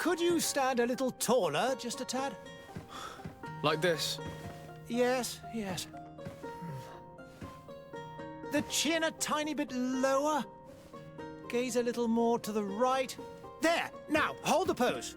Could you stand a little taller, just a tad? Like this? Yes, yes. The chin a tiny bit lower. Gaze a little more to the right. There! Now, hold the pose.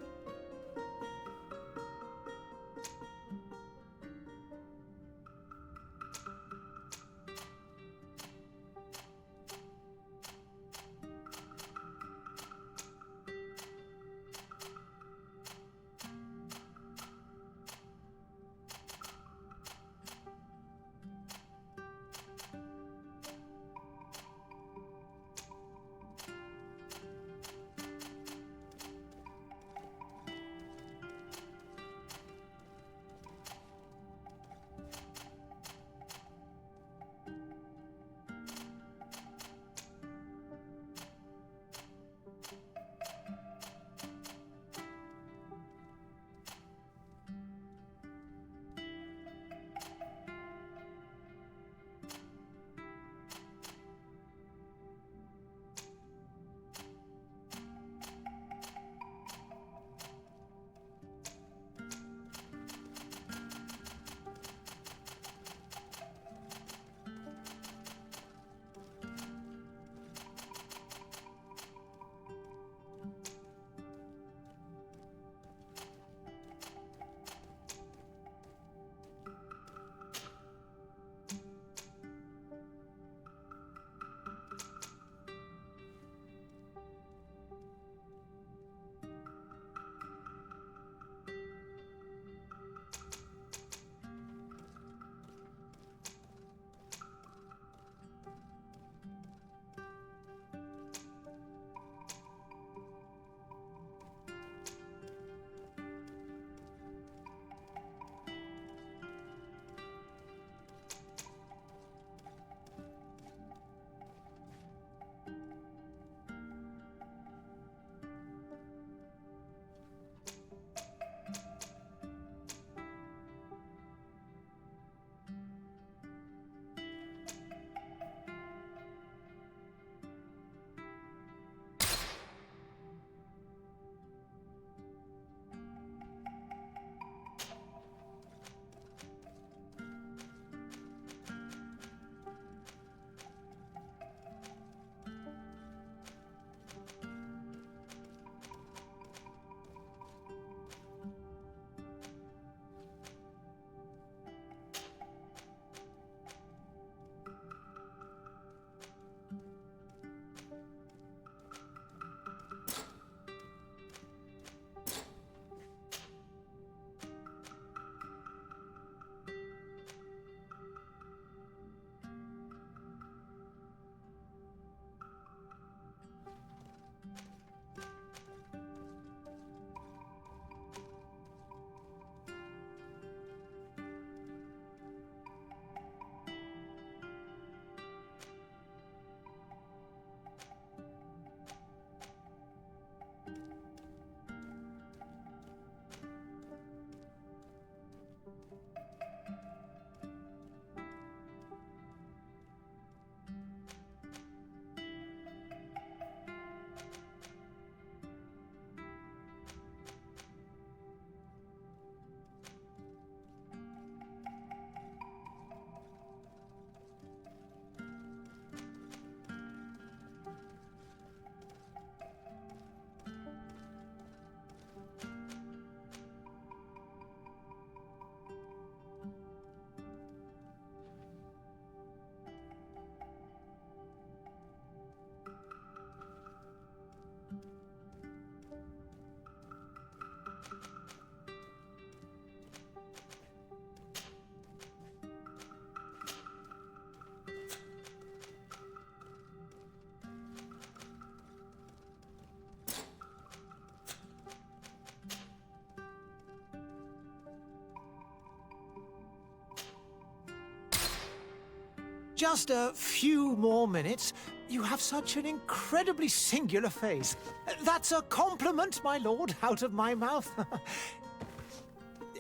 Just a few more minutes. You have such an incredibly singular face. That's a compliment, my lord, out of my mouth.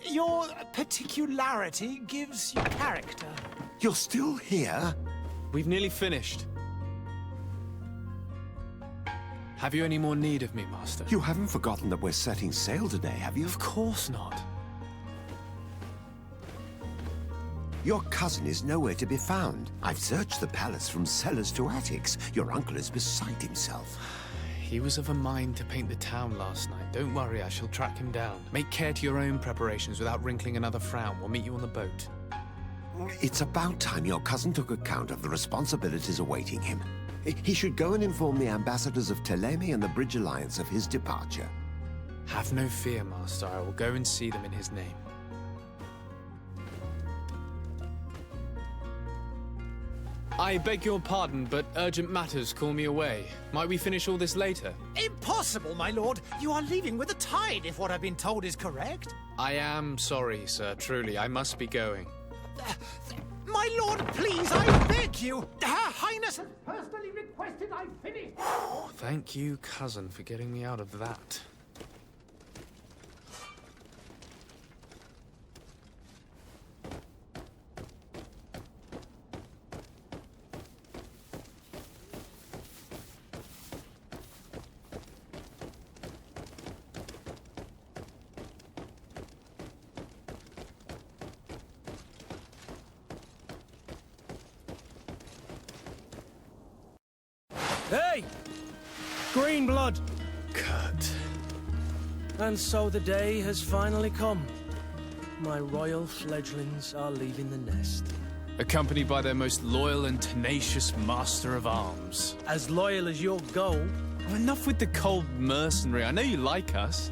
Your particularity gives you character. You're still here? We've nearly finished. Have you any more need of me, Master? You haven't forgotten that we're setting sail today, have you? Of course not. Your cousin is nowhere to be found. I've searched the palace from cellars to attics. Your uncle is beside himself. He was of a mind to paint the town last night. Don't worry, I shall track him down. Make care to your own preparations without wrinkling another frown. We'll meet you on the boat. It's about time your cousin took account of the responsibilities awaiting him. He should go and inform the ambassadors of Teleme and the Bridge Alliance of his departure. Have no fear, Master. I will go and see them in his name. I beg your pardon, but urgent matters call me away. Might we finish all this later? Impossible, my lord. You are leaving with the tide, if what I've been told is correct. I am sorry, sir. Truly, I must be going. My lord, please, I beg you. Her Highness has personally requested I finish. Thank you, cousin, for getting me out of that. Hey! Green blood! Kurt. And so the day has finally come. My royal fledglings are leaving the nest. Accompanied by their most loyal and tenacious master of arms. As loyal as your goal. Oh, enough with the cold mercenary. I know you like us.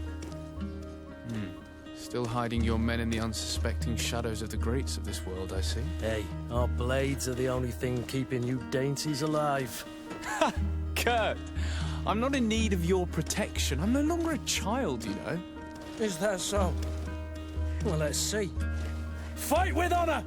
Still hiding your men in the unsuspecting shadows of the greats of this world, I see. Hey, our blades are the only thing keeping you dainties alive. Ha! Kurt! I'm not in need of your protection. I'm no longer a child, you know. Is that so? Well, let's see. Fight with honor!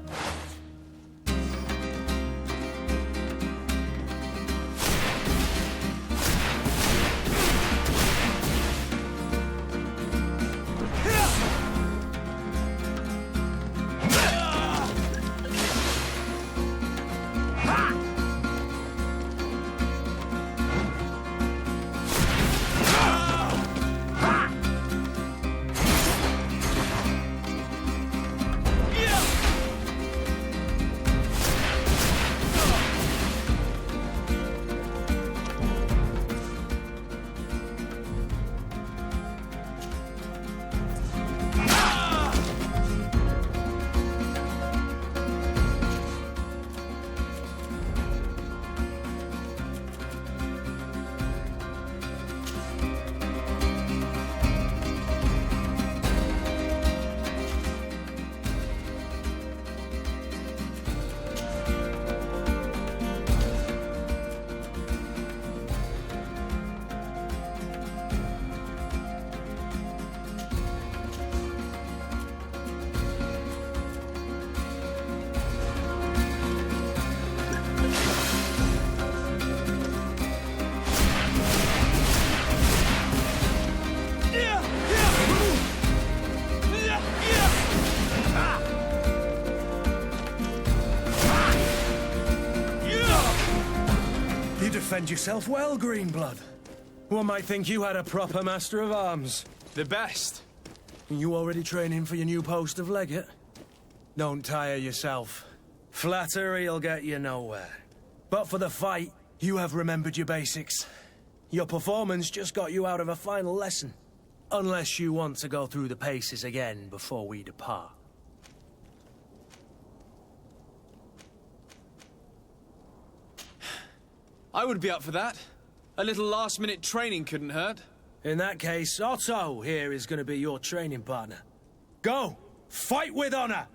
Defend yourself well, Greenblood. One might think you had a proper master of arms. The best. You already training for your new post of legate? Don't tire yourself. Flattery'll get you nowhere. But for the fight, you have remembered your basics. Your performance just got you out of a final lesson. Unless you want to go through the paces again before we depart. I would be up for that. A little last-minute training couldn't hurt. In that case, Otto here is going to be your training partner. Go! Fight with honor!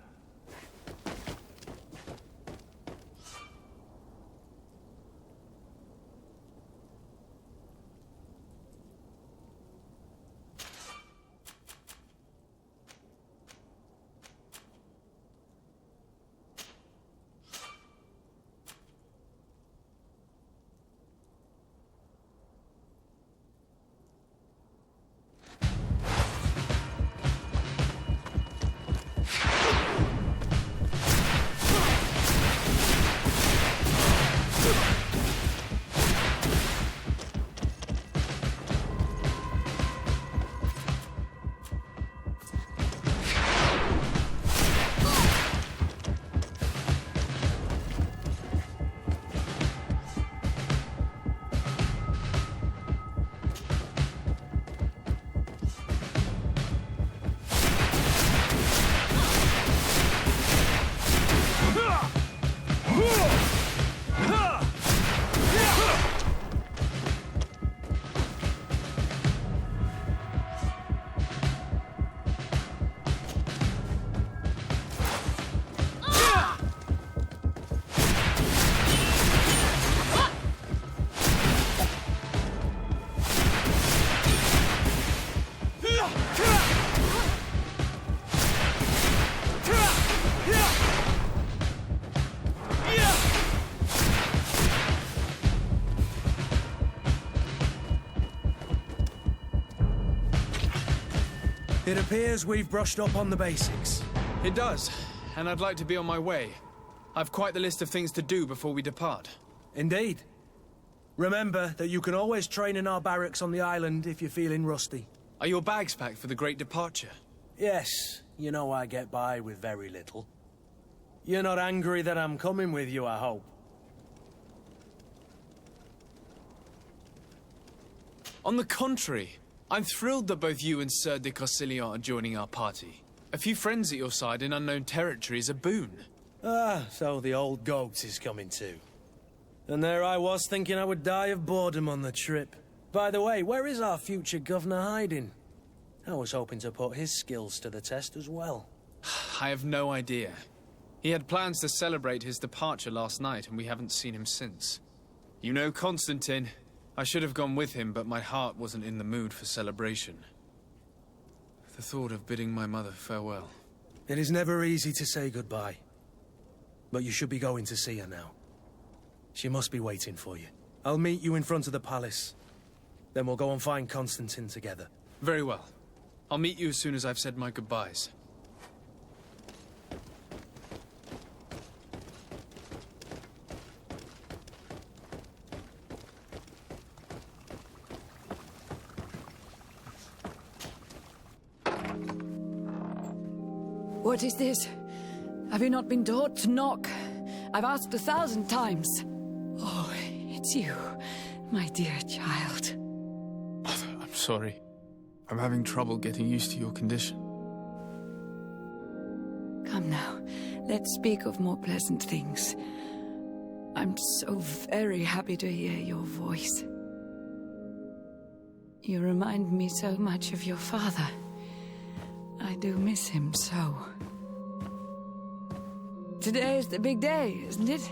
It appears we've brushed up on the basics. It does, and I'd like to be on my way. I've quite the list of things to do before we depart. Indeed. Remember that you can always train in our barracks on the island if you're feeling rusty. Are your bags packed for the great departure? Yes, you know I get by with very little. You're not angry that I'm coming with you, I hope. On the contrary, I'm thrilled that both you and Sir de Corsillon are joining our party. A few friends at your side in unknown territory is a boon. Ah, so the old goat is coming too. And there I was thinking I would die of boredom on the trip. By the way, where is our future governor hiding? I was hoping to put his skills to the test as well. I have no idea. He had plans to celebrate his departure last night, and we haven't seen him since. You know Constantine. I should have gone with him, but my heart wasn't in the mood for celebration. The thought of bidding my mother farewell. It is never easy to say goodbye. But you should be going to see her now. She must be waiting for you. I'll meet you in front of the palace. Then we'll go and find Constantine together. Very well. I'll meet you as soon as I've said my goodbyes. What is this? Have you not been taught to knock? I've asked 1,000 times. Oh, it's you, my dear child. Mother, I'm sorry. I'm having trouble getting used to your condition. Come now, let's speak of more pleasant things. I'm so very happy to hear your voice. You remind me so much of your father. I do miss him so. Today is the big day, isn't it?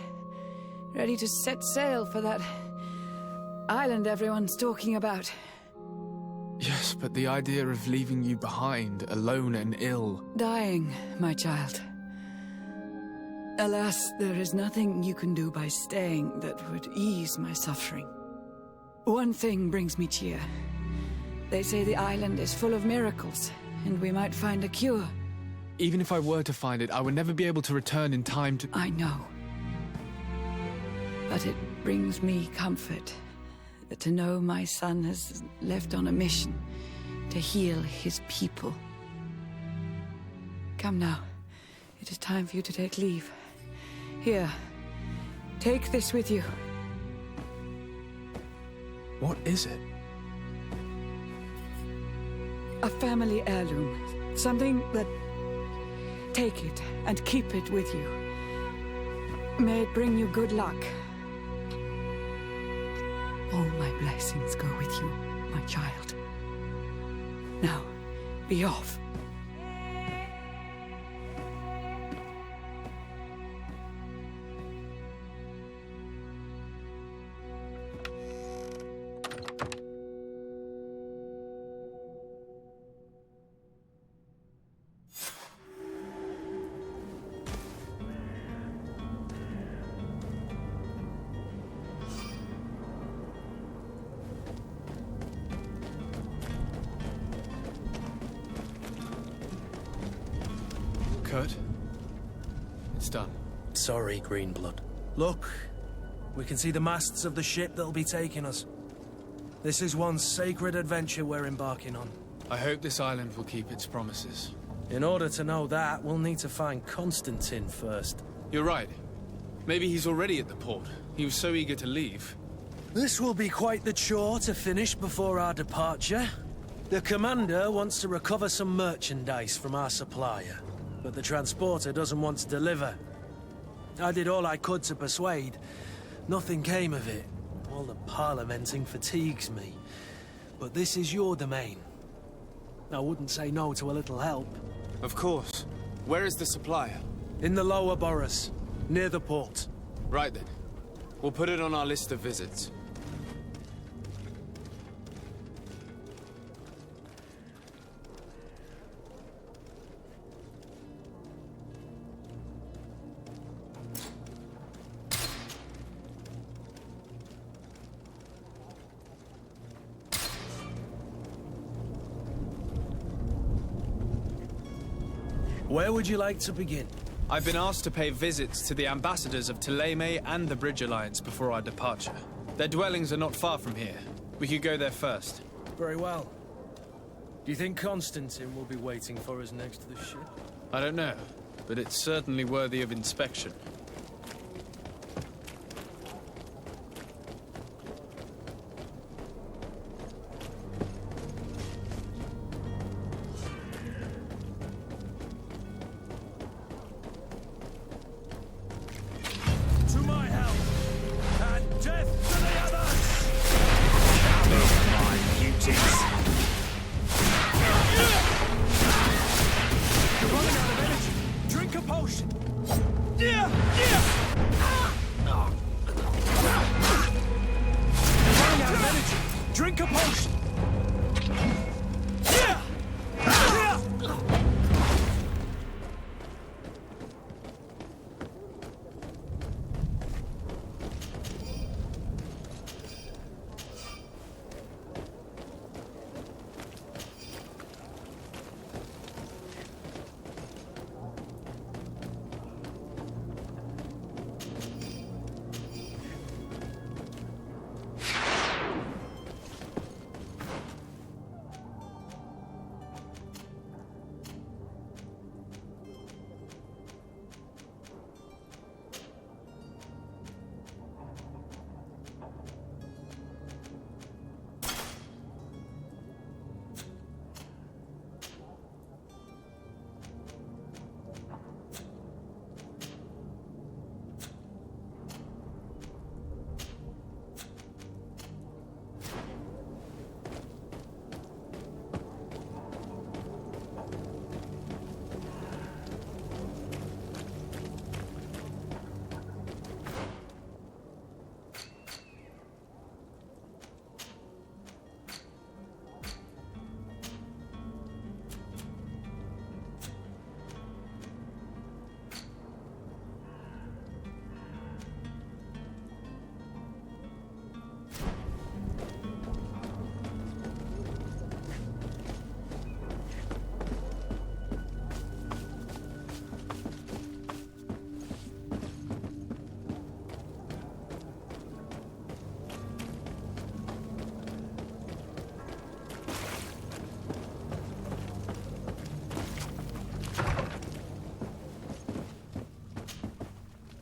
Ready to set sail for that island everyone's talking about. Yes, but the idea of leaving you behind, alone and ill... Dying, my child. Alas, there is nothing you can do by staying that would ease my suffering. One thing brings me cheer. They say the island is full of miracles, and we might find a cure. Even if I were to find it, I would never be able to return in time to... I know. But it brings me comfort to know my son has left on a mission to heal his people. Come now. It is time for you to take leave. Here, take this with you. What is it? A family heirloom. Something that... Take it and keep it with you. May it bring you good luck. All my blessings go with you, my child. Now, be off. Kurt? It's done. Sorry, Greenblood. Look, we can see the masts of the ship that'll be taking us. This is one sacred adventure we're embarking on. I hope this island will keep its promises. In order to know that, we'll need to find Constantine first. You're right. Maybe he's already at the port. He was so eager to leave. This will be quite the chore to finish before our departure. The commander wants to recover some merchandise from our supplier, but the transporter doesn't want to deliver. I did all I could to persuade. Nothing came of it. All the parliamenting fatigues me. But this is your domain. I wouldn't say no to a little help. Of course. Where is the supplier? In the lower boroughs, near the port. Right then. We'll put it on our list of visits. Where would you like to begin? I've been asked to pay visits to the ambassadors of Thélème and the Bridge Alliance before our departure. Their dwellings are not far from here. We could go there first. Very well. Do you think Constantine will be waiting for us next to the ship? I don't know, but it's certainly worthy of inspection. To my help, and death to the others! My beauties. You're running out of energy. Drink a potion. You're running out of energy. Drink a potion.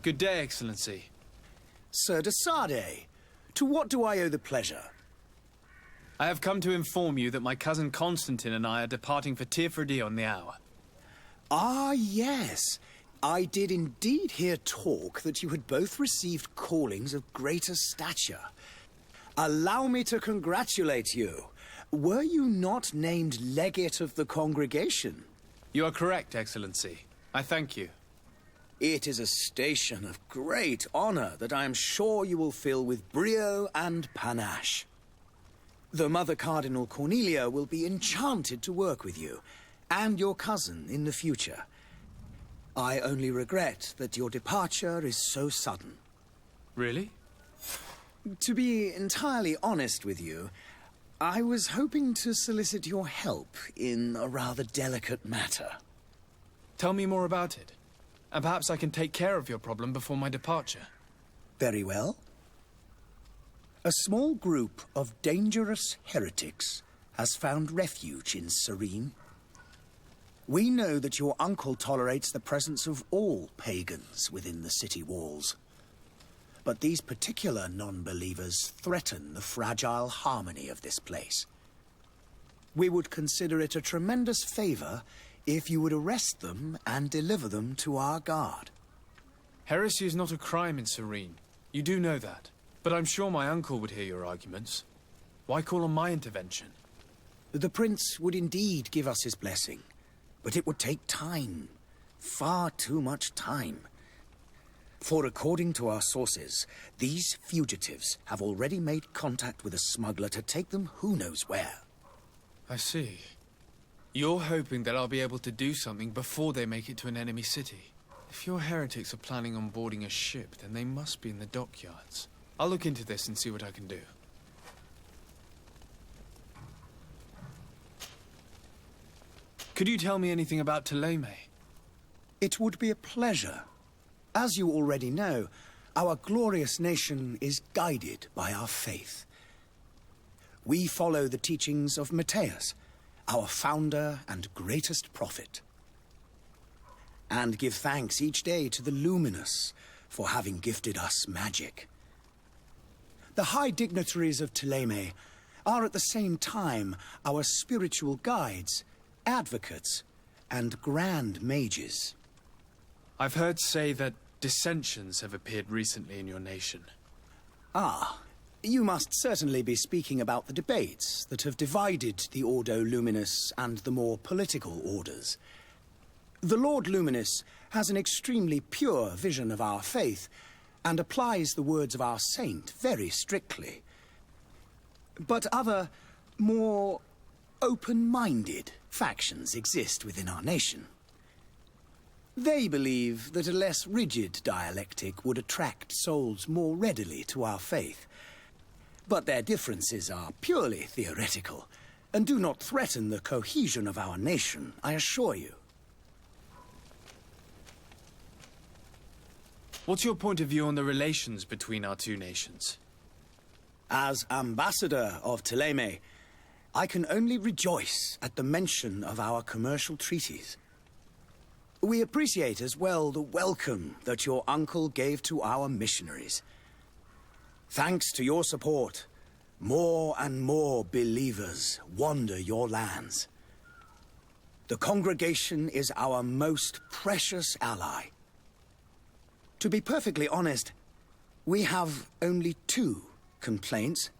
Good day, Excellency. Sir de Sade, to what do I owe the pleasure? I have come to inform you that my cousin Constantine and I are departing for Teer Fradee on the hour. Ah, yes. I did indeed hear talk that you had both received callings of greater stature. Allow me to congratulate you. Were you not named legate of the congregation? You are correct, Excellency. I thank you. It is a station of great honor that I am sure you will fill with brio and panache. The Mother Cardinal Cornelia will be enchanted to work with you, and your cousin in the future. I only regret that your departure is so sudden. Really? To be entirely honest with you, I was hoping to solicit your help in a rather delicate matter. Tell me more about it. And perhaps I can take care of your problem before my departure. Very well. A small group of dangerous heretics has found refuge in Serene. We know that your uncle tolerates the presence of all pagans within the city walls. But these particular non-believers threaten the fragile harmony of this place. We would consider it a tremendous favor if you would arrest them and deliver them to our guard. Heresy is not a crime in Serene. You do know that. But I'm sure my uncle would hear your arguments. Why call on my intervention? The prince would indeed give us his blessing, but it would take time. Far too much time. For according to our sources, these fugitives have already made contact with a smuggler to take them who knows where. I see. You're hoping that I'll be able to do something before they make it to an enemy city. If your heretics are planning on boarding a ship, then they must be in the dockyards. I'll look into this and see what I can do. Could you tell me anything about Thélème? It would be a pleasure. As you already know, our glorious nation is guided by our faith. We follow the teachings of Matthias, our founder and greatest prophet, and give thanks each day to the Luminous for having gifted us magic. The high dignitaries of Thélème are at the same time our spiritual guides, advocates, and grand mages. I've heard say that dissensions have appeared recently in your nation. Ah, you must certainly be speaking about the debates that have divided the Ordo Luminous and the more political orders. The Lord Luminous has an extremely pure vision of our faith and applies the words of our saint very strictly. But other, more open-minded factions exist within our nation. They believe that a less rigid dialectic would attract souls more readily to our faith. But their differences are purely theoretical and do not threaten the cohesion of our nation, I assure you. What's your point of view on the relations between our two nations? As ambassador of Thélème, I can only rejoice at the mention of our commercial treaties. We appreciate as well the welcome that your uncle gave to our missionaries. Thanks to your support, more and more believers wander your lands. The congregation is our most precious ally. To be perfectly honest, we have only two complaints: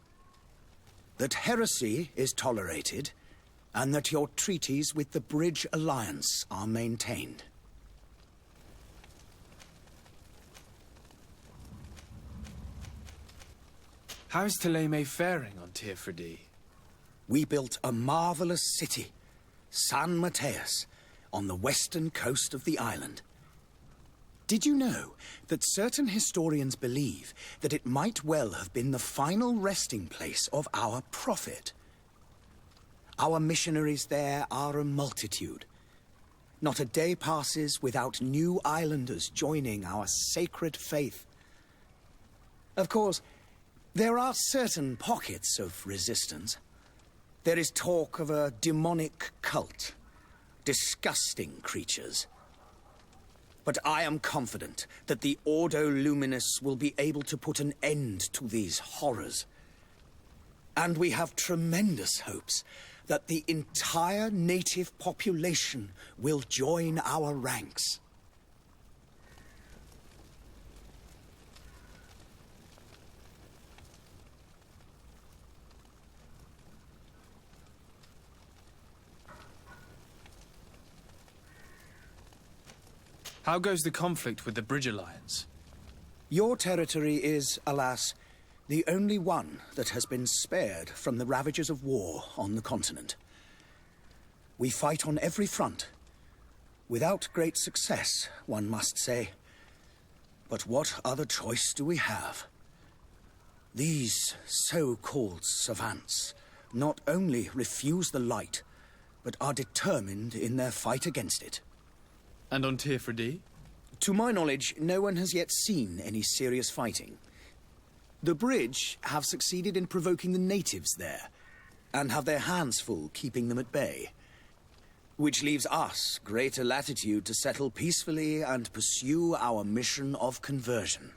that heresy is tolerated, and that your treaties with the Bridge Alliance are maintained. How is Thélème faring on Teer Fradee? We built a marvelous city, San Matthias, on the western coast of the island. Did you know that certain historians believe that it might well have been the final resting place of our prophet? Our missionaries there are a multitude. Not a day passes without new islanders joining our sacred faith. Of course, there are certain pockets of resistance. There is talk of a demonic cult, disgusting creatures. But I am confident that the Ordo Luminous will be able to put an end to these horrors. And we have tremendous hopes that the entire native population will join our ranks. How goes the conflict with the Bridge Alliance? Your territory is, alas, the only one that has been spared from the ravages of war on the continent. We fight on every front. Without great success, one must say. But what other choice do we have? These so-called savants not only refuse the light, but are determined in their fight against it. And on Teer Fradee? To my knowledge, no one has yet seen any serious fighting. The Bridge have succeeded in provoking the natives there, and have their hands full keeping them at bay. Which leaves us greater latitude to settle peacefully and pursue our mission of conversion.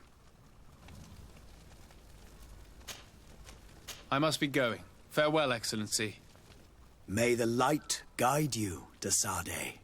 I must be going. Farewell, Excellency. May the light guide you, de Sade.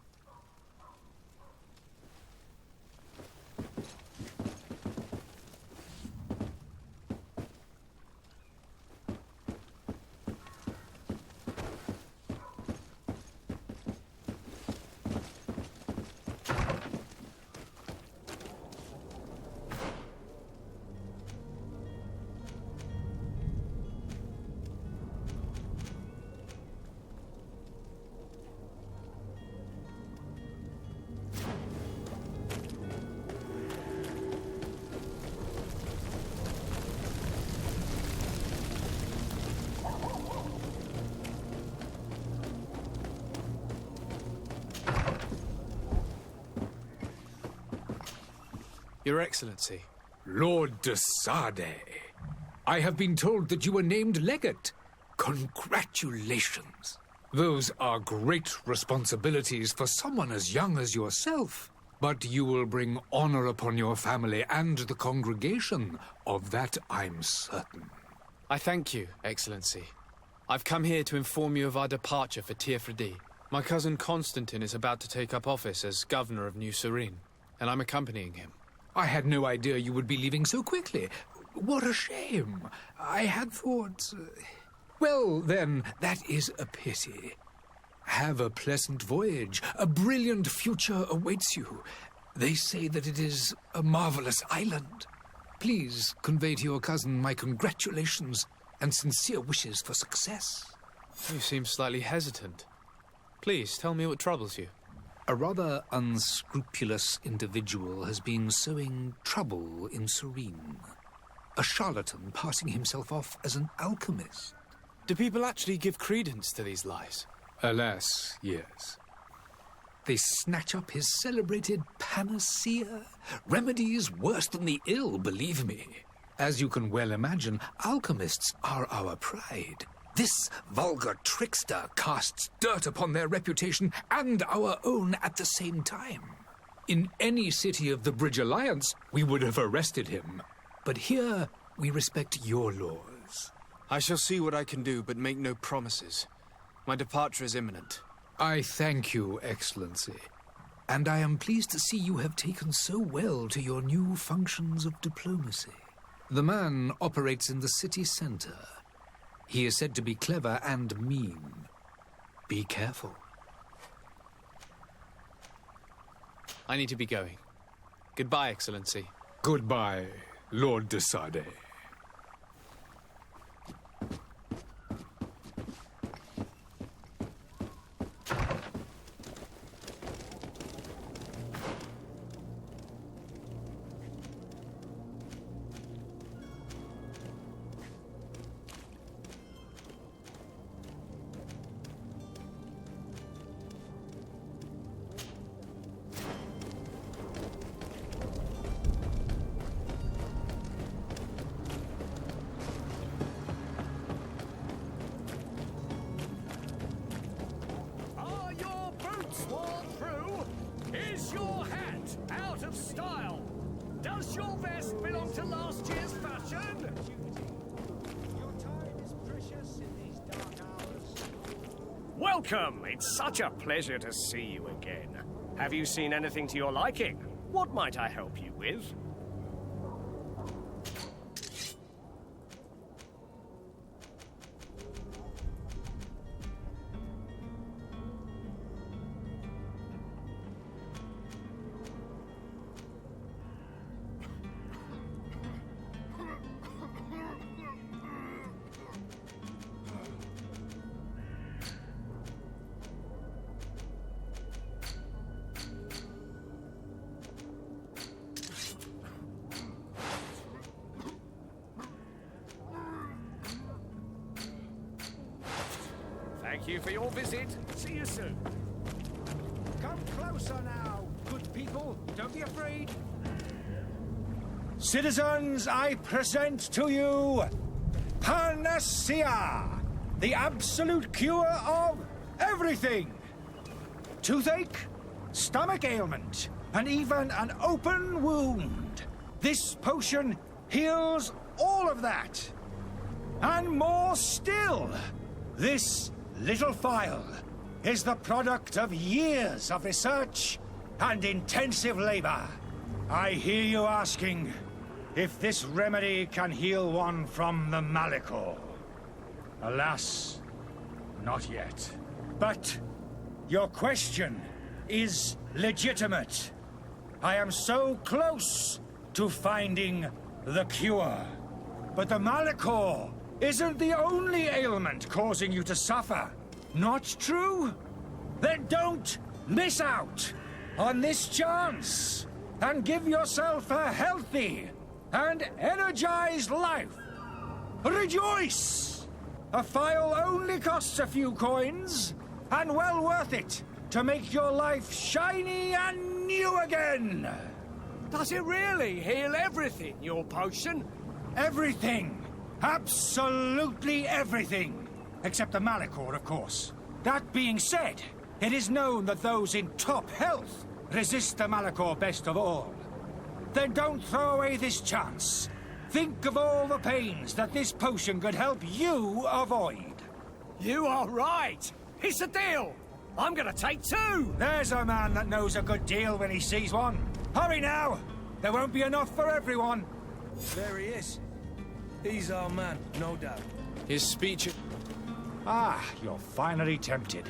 Your Excellency. Lord de Sade, I have been told that you were named legate. Congratulations. Those are great responsibilities for someone as young as yourself. But you will bring honor upon your family and the congregation. Of that I'm certain. I thank you, Excellency. I've come here to inform you of our departure for Teer Fradee. My cousin Constantine is about to take up office as governor of New Serene, and I'm accompanying him. I had no idea you would be leaving so quickly. What a shame. I had thought... Well, then, that is a pity. Have a pleasant voyage. A brilliant future awaits you. They say that it is a marvelous island. Please convey to your cousin my congratulations and sincere wishes for success. You seem slightly hesitant. Please, tell me what troubles you. A rather unscrupulous individual has been sowing trouble in Serene. A charlatan passing himself off as an alchemist. Do people actually give credence to these lies? Alas, yes. They snatch up his celebrated panacea. Remedies worse than the ill, believe me. As you can well imagine, alchemists are our pride. This vulgar trickster casts dirt upon their reputation and our own at the same time. In any city of the Bridge Alliance, we would have arrested him. But here, we respect your laws. I shall see what I can do, but make no promises. My departure is imminent. I thank you, Excellency. And I am pleased to see you have taken so well to your new functions of diplomacy. The man operates in the city center. He is said to be clever and mean. Be careful. I need to be going. Goodbye, Excellency. Goodbye, Lord de Sade. Is your hat out of style? Does your vest belong to last year's fashion? Your time is precious in these dark hours. Welcome! It's such a pleasure to see you again. Have you seen anything to your liking? What might I help you with? Thank you for your visit. See you soon. Come closer now, good people. Don't be afraid. Citizens, I present to you Panacea, the absolute cure of everything. Toothache, stomach ailment, and even an open wound. This potion heals all of that. And more still. This little phial is the product of years of research and intensive labor. I hear you asking if this remedy can heal one from the Malachor. Alas, not yet. But your question is legitimate. I am so close to finding the cure. But the Malachor isn't the only ailment causing you to suffer. Not true? Then don't miss out on this chance and give yourself a healthy and energized life. Rejoice! A phial only costs a few coins, and well worth it to make your life shiny and new again. Does it really heal everything, your potion? Everything! Absolutely everything! Except the Malachor, of course. That being said, it is known that those in top health resist the Malachor best of all. Then don't throw away this chance. Think of all the pains that this potion could help you avoid. You are right. It's a deal. I'm gonna take 2. There's a man that knows a good deal when he sees one. Hurry now! There won't be enough for everyone. There he is. He's our man, no doubt. His speech... Ah, you're finally tempted.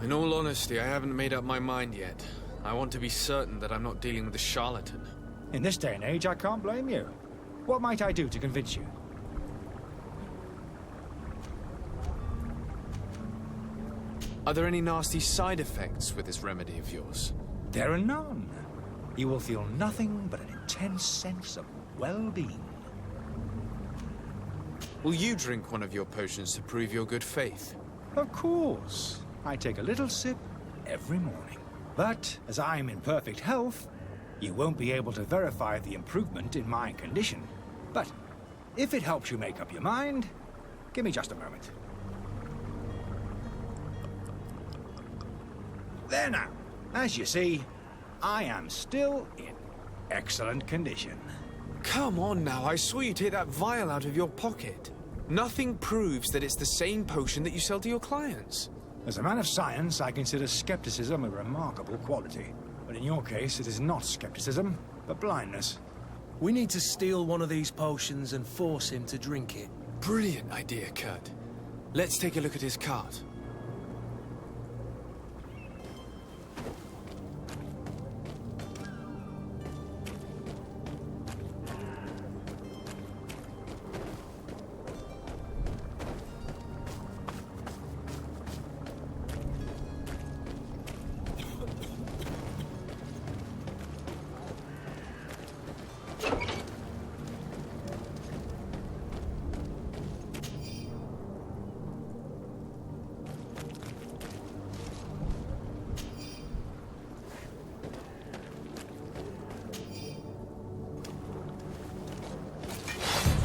In all honesty, I haven't made up my mind yet. I want to be certain that I'm not dealing with a charlatan. In this day and age, I can't blame you. What might I do to convince you? Are there any nasty side effects with this remedy of yours? There are none. You will feel nothing but an intense sense of well-being. Will you drink one of your potions to prove your good faith? Of course. I take a little sip every morning. But as I'm in perfect health, you won't be able to verify the improvement in my condition. But if it helps you make up your mind, give me just a moment. There now. As you see, I am still in excellent condition. Come on now, I saw you take that vial out of your pocket. Nothing proves that it's the same potion that you sell to your clients. As a man of science, I consider skepticism a remarkable quality. But in your case, it is not skepticism, but blindness. We need to steal one of these potions and force him to drink it. Brilliant idea, Kurt. Let's take a look at his cart.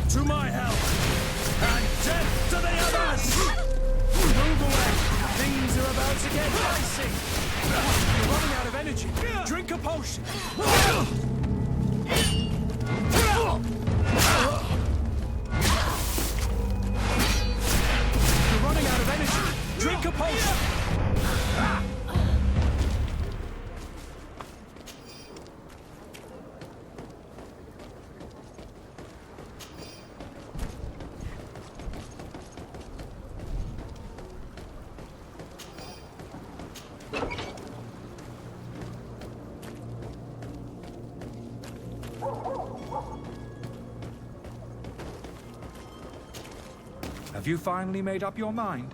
To my help! And death to the others! Move away! Things are about to get dicey! You're running out of energy. Drink a potion! You're running out of energy. Drink a potion! Have you finally made up your mind?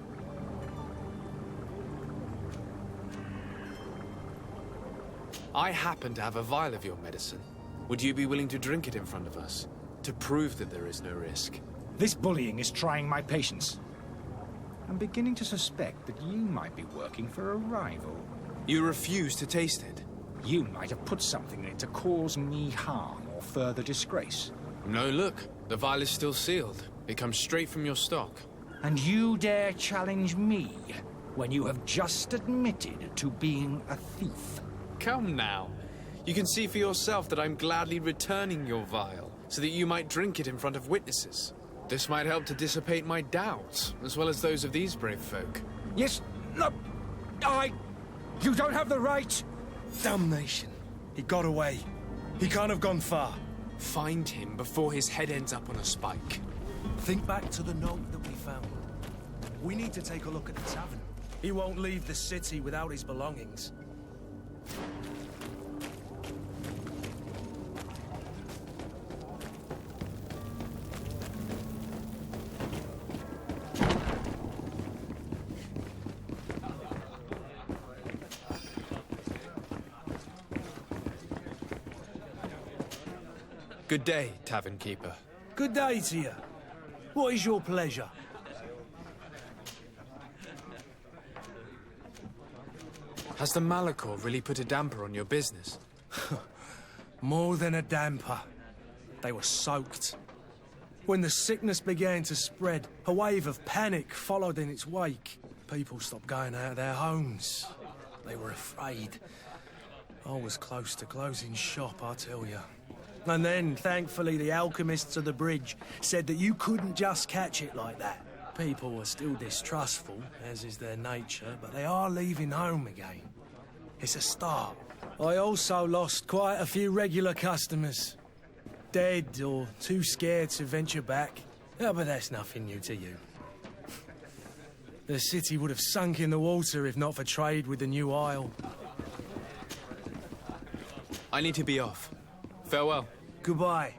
I happen to have a vial of your medicine. Would you be willing to drink it in front of us? To prove that there is no risk? This bullying is trying my patience. I'm beginning to suspect that you might be working for a rival. You refuse to taste it? You might have put something in it to cause me harm or further disgrace. No, look. The vial is still sealed. It comes straight from your stock. And you dare challenge me when you have just admitted to being a thief? Come now. You can see for yourself that I'm gladly returning your vial, so that you might drink it in front of witnesses. This might help to dissipate my doubts, as well as those of these brave folk. Yes, no, You don't have the right! Damnation. He got away. He can't have gone far. Find him before his head ends up on a spike. Think back to the note that we found. We need to take a look at the tavern. He won't leave the city without his belongings. Good day, tavern keeper. Good day to you. What is your pleasure? Has the Malachor really put a damper on your business? More than a damper. They were soaked. When the sickness began to spread, a wave of panic followed in its wake. People stopped going out of their homes. They were afraid. I was close to closing shop, I tell you. And then, thankfully, the alchemists of the bridge said that you couldn't just catch it like that. People were still distrustful, as is their nature, but they are leaving home again. It's a start. I also lost quite a few regular customers. Dead or too scared to venture back. Oh, but that's nothing new to you. The city would have sunk in the water if not for trade with the new isle. I need to be off. Farewell. Goodbye.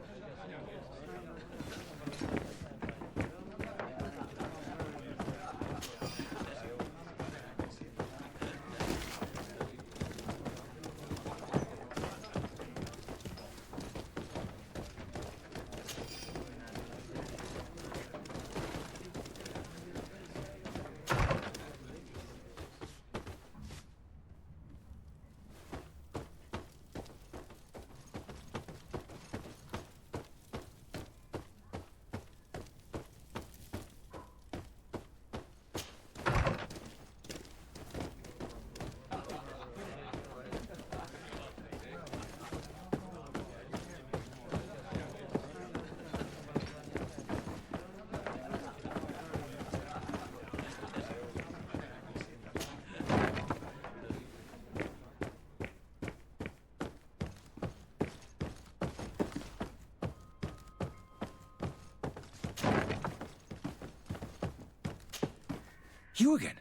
You again?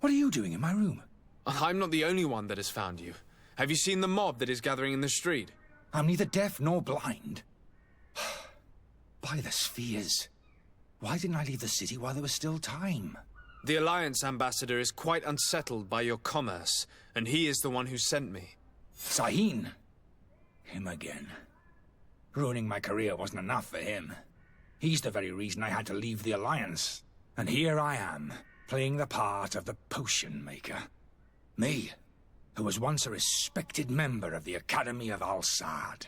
What are you doing in my room? I'm not the only one that has found you. Have you seen the mob that is gathering in the street? I'm neither deaf nor blind. By the spheres. Why didn't I leave the city while there was still time? The Alliance ambassador is quite unsettled by your commerce, and he is the one who sent me. Sahin. Him again. Ruining my career wasn't enough for him. He's the very reason I had to leave the Alliance. And here I am, playing the part of the potion maker. Me, who was once a respected member of the Academy of Al-Sad.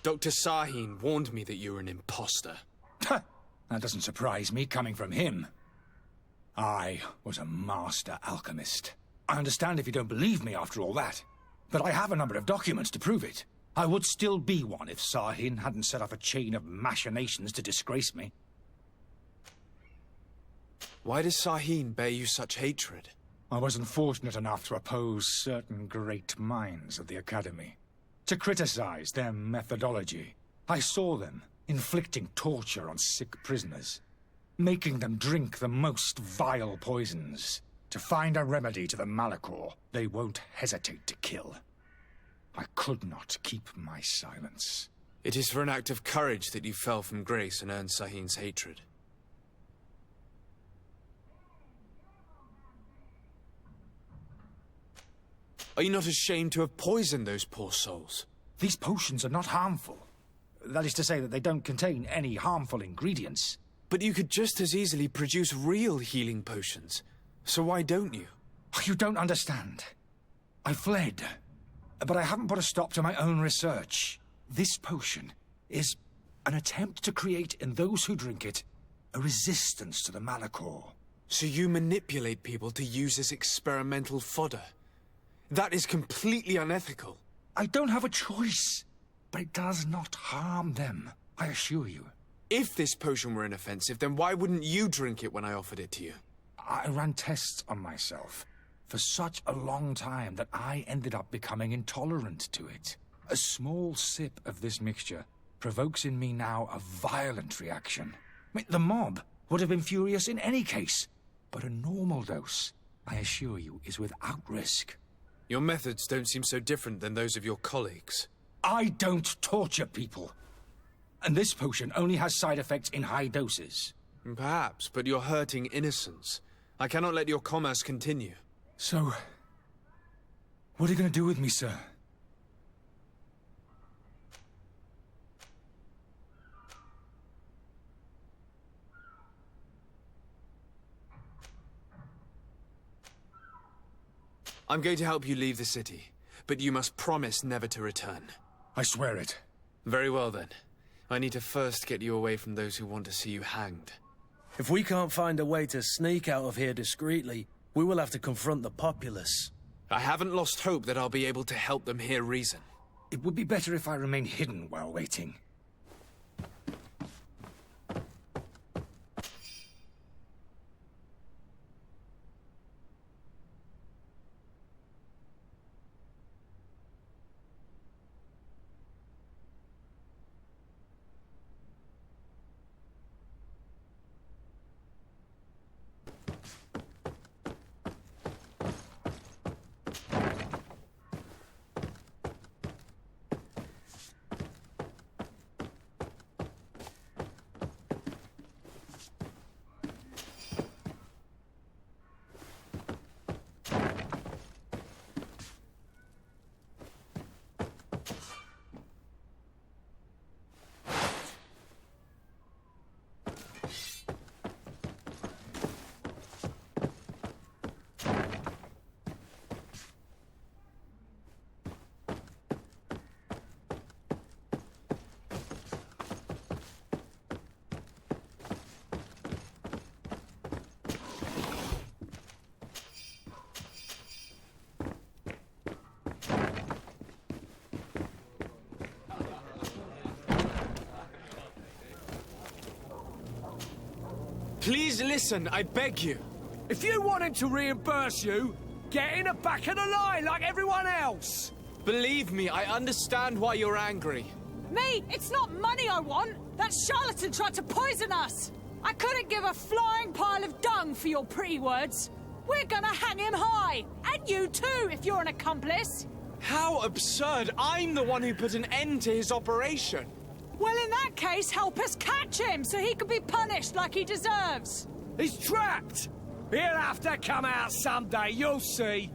Dr. Sahin warned me that you were an imposter. That doesn't surprise me, coming from him. I was a master alchemist. I understand if you don't believe me after all that, but I have a number of documents to prove it. I would still be one if Sahin hadn't set off a chain of machinations to disgrace me. Why does Sahin bear you such hatred? I wasn't fortunate enough to oppose certain great minds of the Academy. To criticize their methodology. I saw them inflicting torture on sick prisoners, making them drink the most vile poisons. To find a remedy to the Malachor they won't hesitate to kill. I could not keep my silence. It is for an act of courage that you fell from grace and earned Sahin's hatred. Are you not ashamed to have poisoned those poor souls? These potions are not harmful. That is to say that they don't contain any harmful ingredients. But you could just as easily produce real healing potions. So why don't you? You don't understand. I fled. But I haven't put a stop to my own research. This potion is an attempt to create in those who drink it a resistance to the Malachor. So you manipulate people to use as experimental fodder? That is completely unethical. I don't have a choice, but it does not harm them, I assure you. If this potion were inoffensive, then why wouldn't you drink it when I offered it to you? I ran tests on myself for such a long time that I ended up becoming intolerant to it. A small sip of this mixture provokes in me now a violent reaction. I mean, the mob would have been furious in any case, but a normal dose, I assure you, is without risk. Your methods don't seem so different than those of your colleagues. I don't torture people. And this potion only has side effects in high doses. Perhaps, but you're hurting innocents. I cannot let your commerce continue. So, what are you going to do with me, sir? I'm going to help you leave the city. but you must promise never to return. I swear it. Very well then. I need to first get you away from those who want to see you hanged. If we can't find a way to sneak out of here discreetly, we will have to confront the populace. I haven't lost hope that I'll be able to help them hear reason. It would be better if I remain hidden while waiting. Please listen, I beg you. If you want him to reimburse you, get in the back of the line like everyone else. Believe me, I understand why you're angry. Me? It's not money I want. That charlatan tried to poison us. I couldn't give a flying pile of dung for your pretty words. We're gonna hang him high. And you too, if you're an accomplice. How absurd! I'm the one who put an end to his operation. Well, in that case, help us catch him so he can be punished like he deserves. He's trapped. He'll have to come out someday, you'll see.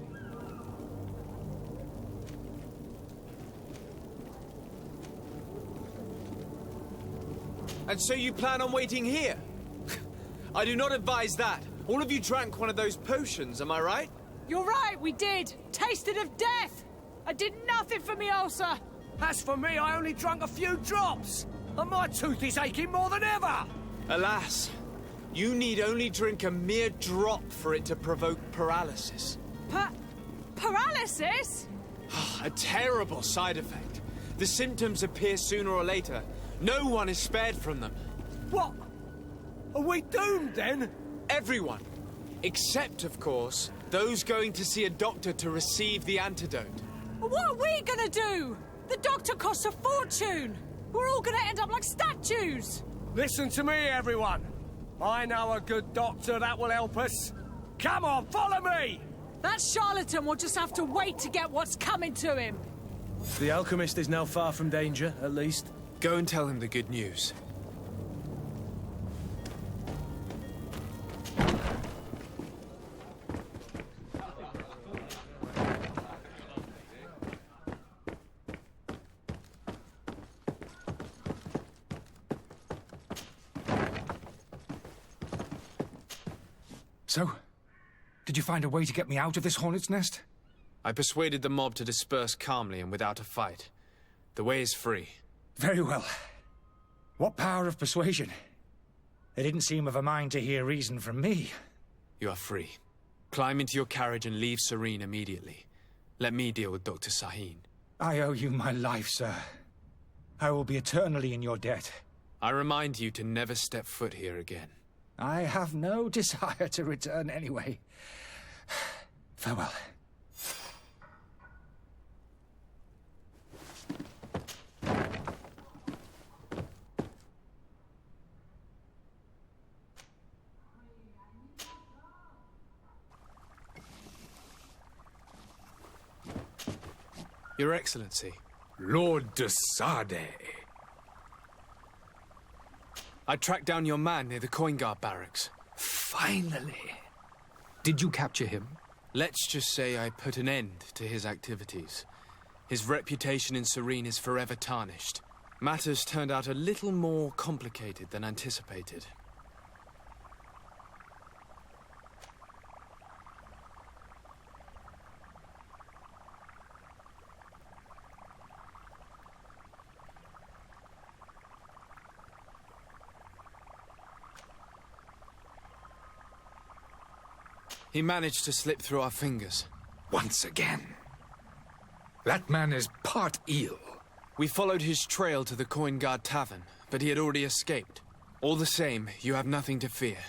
And so you plan on waiting here? I do not advise that. All of you drank one of those potions, am I right? You're right, we did. Tasted of death. I did nothing for me ulcer. As for me, I only drunk a few drops. And my tooth is aching more than ever. Alas, you need only drink a mere drop for it to provoke paralysis. Paralysis? A terrible side effect. The symptoms appear sooner or later. No one is spared from them. What? Are we doomed then? Everyone. Except, of course, those going to see a doctor to receive the antidote. What are we gonna do? The doctor costs a fortune. We're all gonna end up like statues. Listen to me, everyone. I know a good doctor that will help us. Come on, follow me! That charlatan will just have to wait to get what's coming to him. The alchemist is now far from danger, at least. Go and tell him the good news. So, did you find a way to get me out of this hornet's nest? I persuaded the mob to disperse calmly and without a fight. The way is free. Very well. What power of persuasion? They didn't seem of a mind to hear reason from me. You are free. Climb into your carriage and leave Serene immediately. Let me deal with Dr. Sahin. I owe you my life, sir. I will be eternally in your debt. I remind you to never step foot here again. I have no desire to return anyway. Farewell. Your Excellency. Lord de Sade. I tracked down your man near the coin guard barracks. Finally. Did you capture him? Let's just say I put an end to his activities. His reputation in Serene is forever tarnished. Matters turned out a little more complicated than anticipated. He managed to slip through our fingers. Once again. That man is part eel. We followed his trail to the Coin Guard Tavern, but he had already escaped. All the same, you have nothing to fear.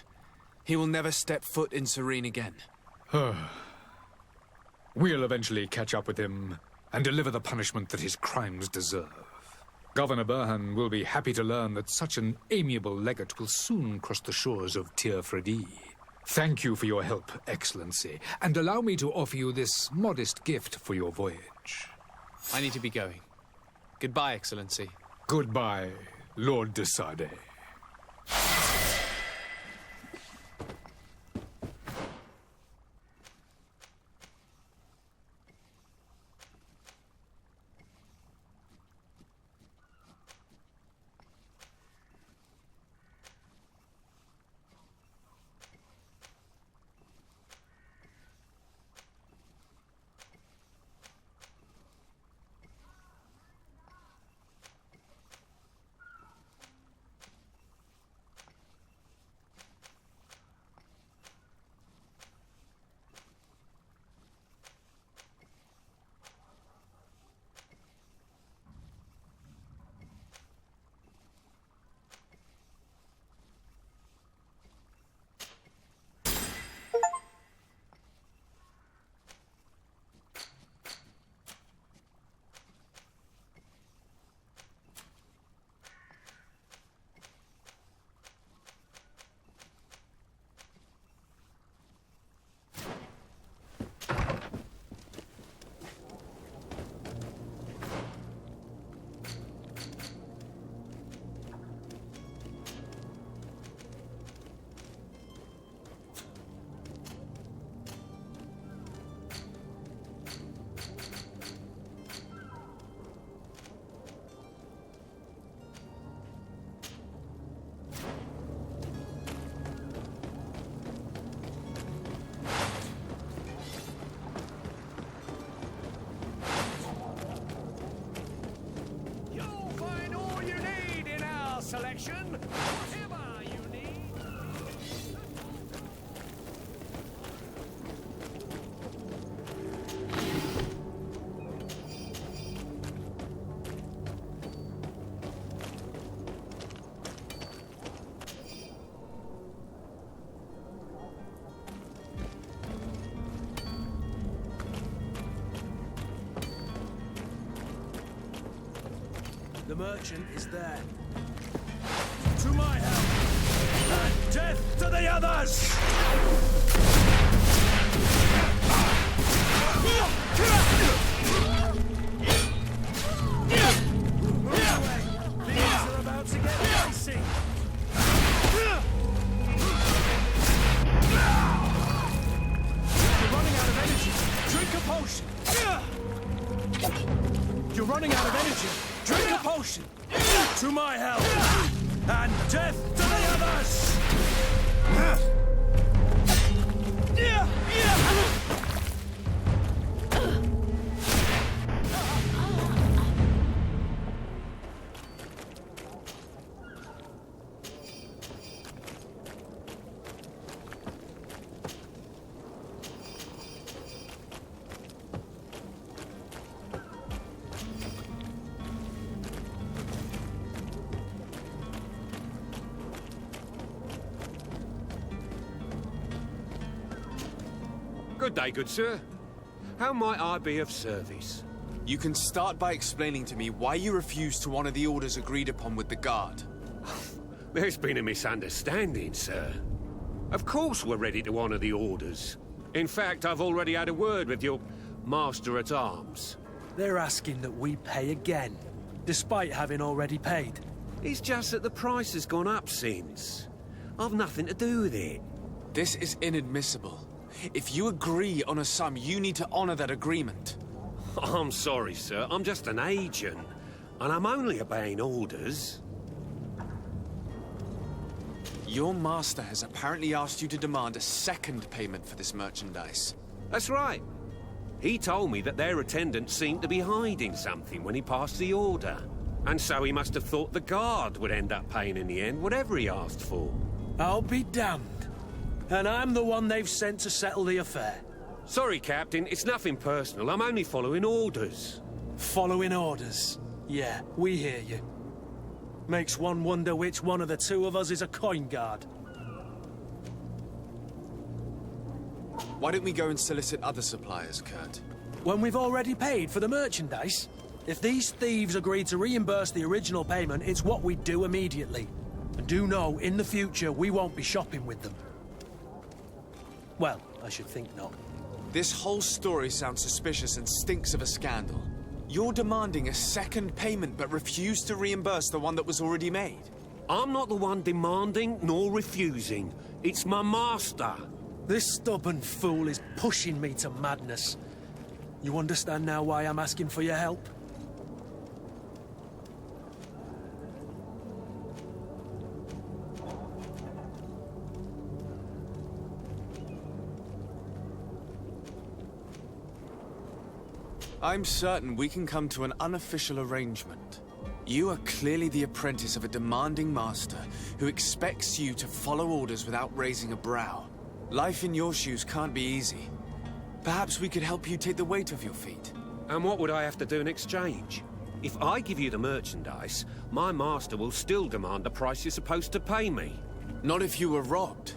He will never step foot in Serene again. We'll eventually catch up with him and deliver the punishment that his crimes deserve. Governor Burhan will be happy to learn that such an amiable legate will soon cross the shores of Teer Fradee. Thank you for your help, Excellency, and allow me to offer you this modest gift for your voyage. I need to be going. Goodbye, Excellency. Goodbye, Lord de Sade. Selection, whatever you need. The merchant is there. To my help, and death to the others! Things are about to get dicey. You're running out of energy. Drink a potion. You're running out of energy. Drink a potion. To my help. And death to the others! Good day, good sir. How might I be of service? You can start by explaining to me why you refused to honor the orders agreed upon with the guard. There's been a misunderstanding, sir. Of course we're ready to honor the orders. In fact, I've already had a word with your master-at-arms. They're asking that we pay again, despite having already paid. It's just that the price has gone up since. I've nothing to do with it. This is inadmissible. If you agree on a sum, you need to honor that agreement. I'm sorry, sir. I'm just an agent. And I'm only obeying orders. Your master has apparently asked you to demand a second payment for this merchandise. That's right. He told me that their attendant seemed to be hiding something when he passed the order. And so he must have thought the guard would end up paying in the end, whatever he asked for. I'll be damned. and I'm the one they've sent to settle the affair. Sorry, Captain, it's nothing personal. I'm only following orders. Following orders? Yeah, we hear you. Makes one wonder which one of the two of us is a coin guard. Why don't we go and solicit other suppliers, Kurt? When we've already paid for the merchandise? If these thieves agree to reimburse the original payment, it's what we do immediately. And do know, in the future, we won't be shopping with them. Well, I should think not. This whole story sounds suspicious and stinks of a scandal. You're demanding a second payment but refuse to reimburse the one that was already made. I'm not the one demanding nor refusing. It's my master. This stubborn fool is pushing me to madness. You understand now why I'm asking for your help? I'm certain we can come to an unofficial arrangement. You are clearly the apprentice of a demanding master who expects you to follow orders without raising a brow. Life in your shoes can't be easy. Perhaps we could help you take the weight off your feet. And what would I have to do in exchange? If I give you the merchandise, my master will still demand the price you're supposed to pay me. Not if you were robbed.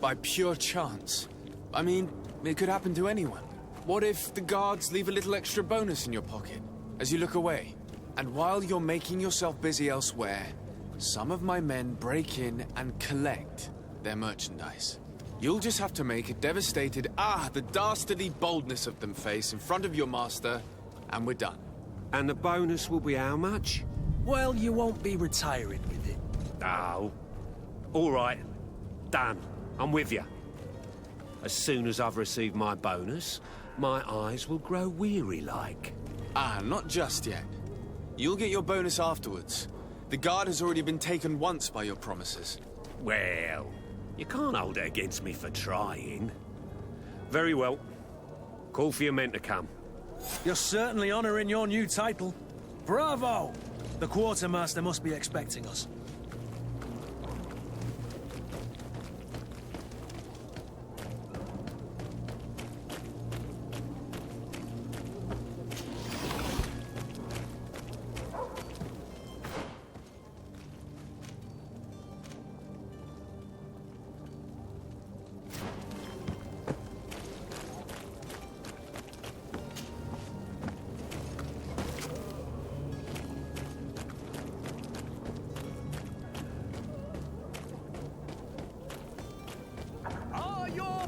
By pure chance. I mean, it could happen to anyone. What if the guards leave a little extra bonus in your pocket as you look away? And while you're making yourself busy elsewhere, some of my men break in and collect their merchandise. You'll just have to make a devastated, the dastardly boldness of them face in front of your master, and we're done. And the bonus will be how much? Well, you won't be retiring with it. Oh. All right. Done. I'm with you. As soon as I've received my bonus, my eyes will grow weary-like. Not just yet. You'll get your bonus afterwards. The guard has already been taken once by your promises. Well, you can't hold it against me for trying. Very well. Call for your men to come. You're certainly honouring your new title. Bravo! The quartermaster must be expecting us.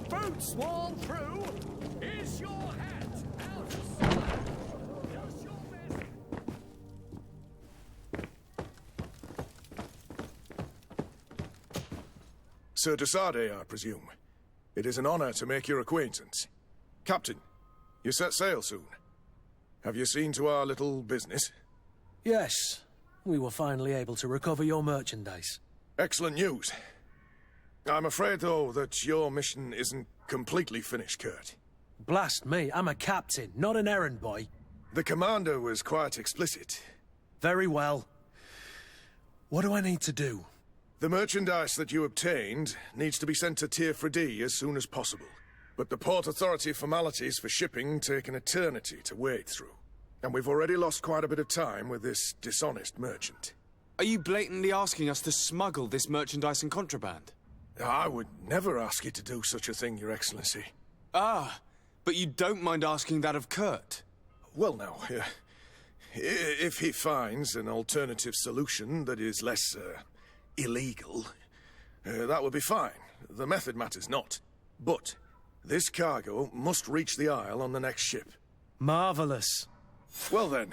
Boots worn through? Is your hat out of style? Does your best... Sir de Sardet, I presume. It is an honor to make your acquaintance. Captain, you set sail soon. Have you seen to our little business? Yes. We were finally able to recover your merchandise. Excellent news. I'm afraid, though, that your mission isn't completely finished, Kurt. Blast me, I'm a captain, not an errand boy. The commander was quite explicit. Very well. What do I need to do? The merchandise that you obtained needs to be sent to Teer Fradee as soon as possible. But the Port Authority formalities for shipping take an eternity to wade through. And we've already lost quite a bit of time with this dishonest merchant. Are you blatantly asking us to smuggle this merchandise and contraband? I would never ask you to do such a thing, Your Excellency. But you don't mind asking that of Kurt? Well, now, if he finds an alternative solution that is less, illegal, that would be fine. The method matters not. But this cargo must reach the Isle on the next ship. Marvelous. Well then,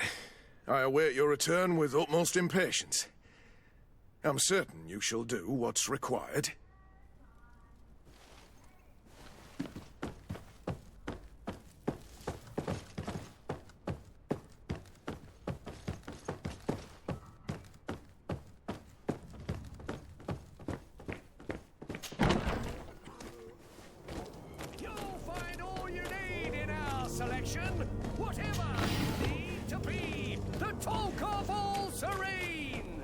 I await your return with utmost impatience. I'm certain you shall do what's required. Whatever you need to be the talk of all serene.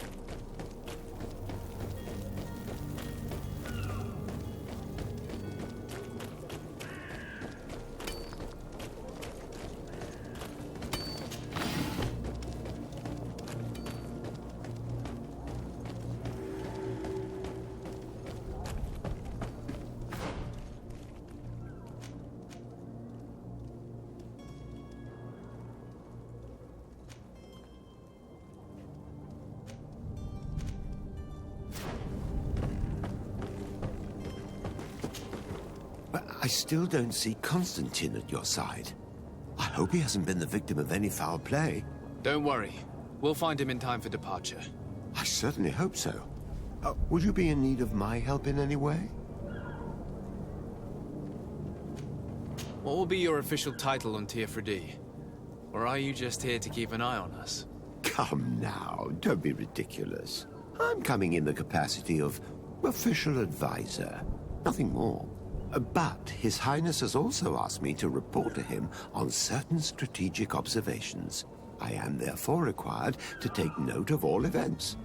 still don't see Constantine at your side. I hope he hasn't been the victim of any foul play. Don't worry. We'll find him in time for departure. I certainly hope so. Would you be in need of my help in any way? What will be your official title on Teer Fradee? Or are you just here to keep an eye on us? Come now, don't be ridiculous. I'm coming in the capacity of official advisor, nothing more. But His Highness has also asked me to report to him on certain strategic observations. I am therefore required to take note of all events,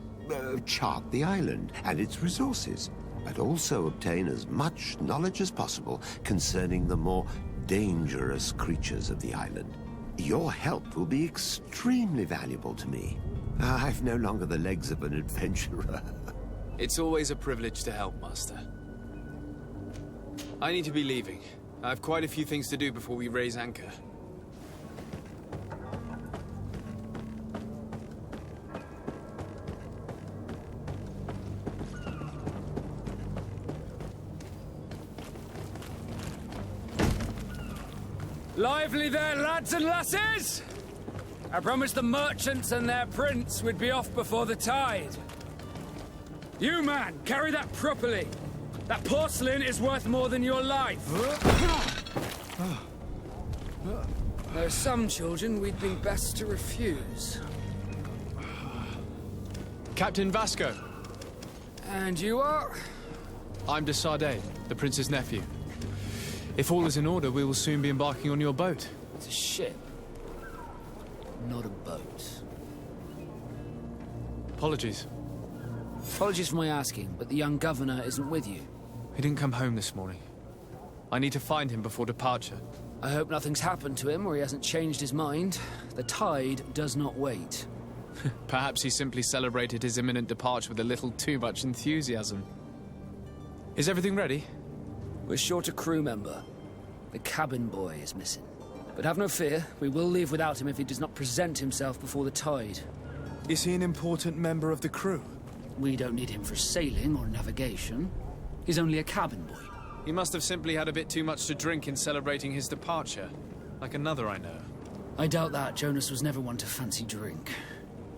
chart the island and its resources, but also obtain as much knowledge as possible concerning the more dangerous creatures of the island. Your help will be extremely valuable to me. I've no longer the legs of an adventurer. It's always a privilege to help, Master. I need to be leaving. I have quite a few things to do before we raise anchor. Lively there, lads and lasses! I promised the merchants and their prince we'd be off before the tide. You, man, carry that properly. That porcelain is worth more than your life. There are some children we'd be best to refuse. Captain Vasco. And you are? I'm de Sade, the prince's nephew. If all is in order, we will soon be embarking on your boat. It's a ship, not a boat. Apologies. Apologies for my asking, but the young governor isn't with you. He didn't come home this morning. I need to find him before departure. I hope nothing's happened to him or he hasn't changed his mind. The tide does not wait. Perhaps he simply celebrated his imminent departure with a little too much enthusiasm. Is everything ready? We're short a crew member. The cabin boy is missing. But have no fear, we will leave without him if he does not present himself before the tide. Is he an important member of the crew? We don't need him for sailing or navigation. He's only a cabin boy. He must have simply had a bit too much to drink in celebrating his departure. Like another I know. I doubt that. Jonas was never one to fancy drink.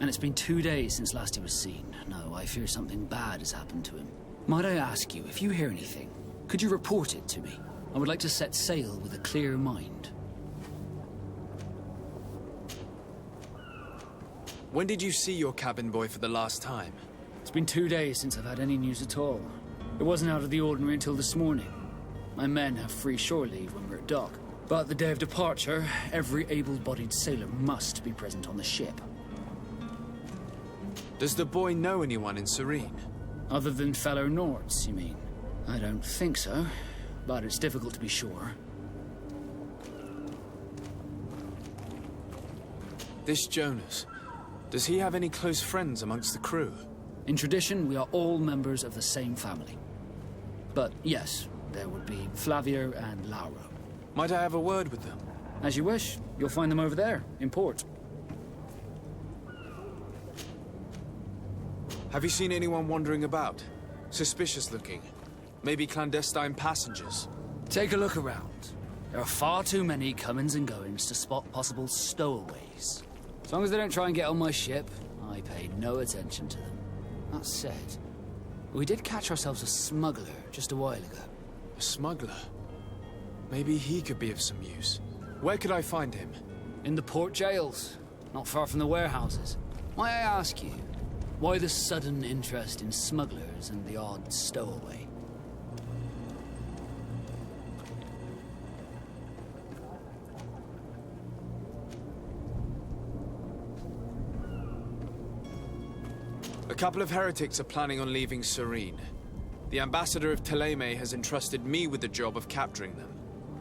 And it's been 2 days since last he was seen. No, I fear something bad has happened to him. Might I ask you, if you hear anything, could you report it to me? I would like to set sail with a clear mind. When did you see your cabin boy for the last time? It's been 2 days since I've had any news at all. It wasn't out of the ordinary until this morning. My men have free shore leave when we're at dock. But the day of departure, every able-bodied sailor must be present on the ship. Does the boy know anyone in Serene? Other than fellow Nords, you mean? I don't think so, but it's difficult to be sure. This Jonas, does he have any close friends amongst the crew? In tradition, we are all members of the same family. But yes, there would be Flavio and Lauro. Might I have a word with them? As you wish. You'll find them over there, in port. Have you seen anyone wandering about? Suspicious looking? Maybe clandestine passengers? Take a look around. There are far too many comings and goings to spot possible stowaways. As long as they don't try and get on my ship, I pay no attention to them. That said, we did catch ourselves a smuggler just a while ago. A smuggler? Maybe he could be of some use. Where could I find him? In the port jails, not far from the warehouses. Might I ask you, why the sudden interest in smugglers and the odd stowaway? A couple of heretics are planning on leaving Serene. The ambassador of Thélème has entrusted me with the job of capturing them.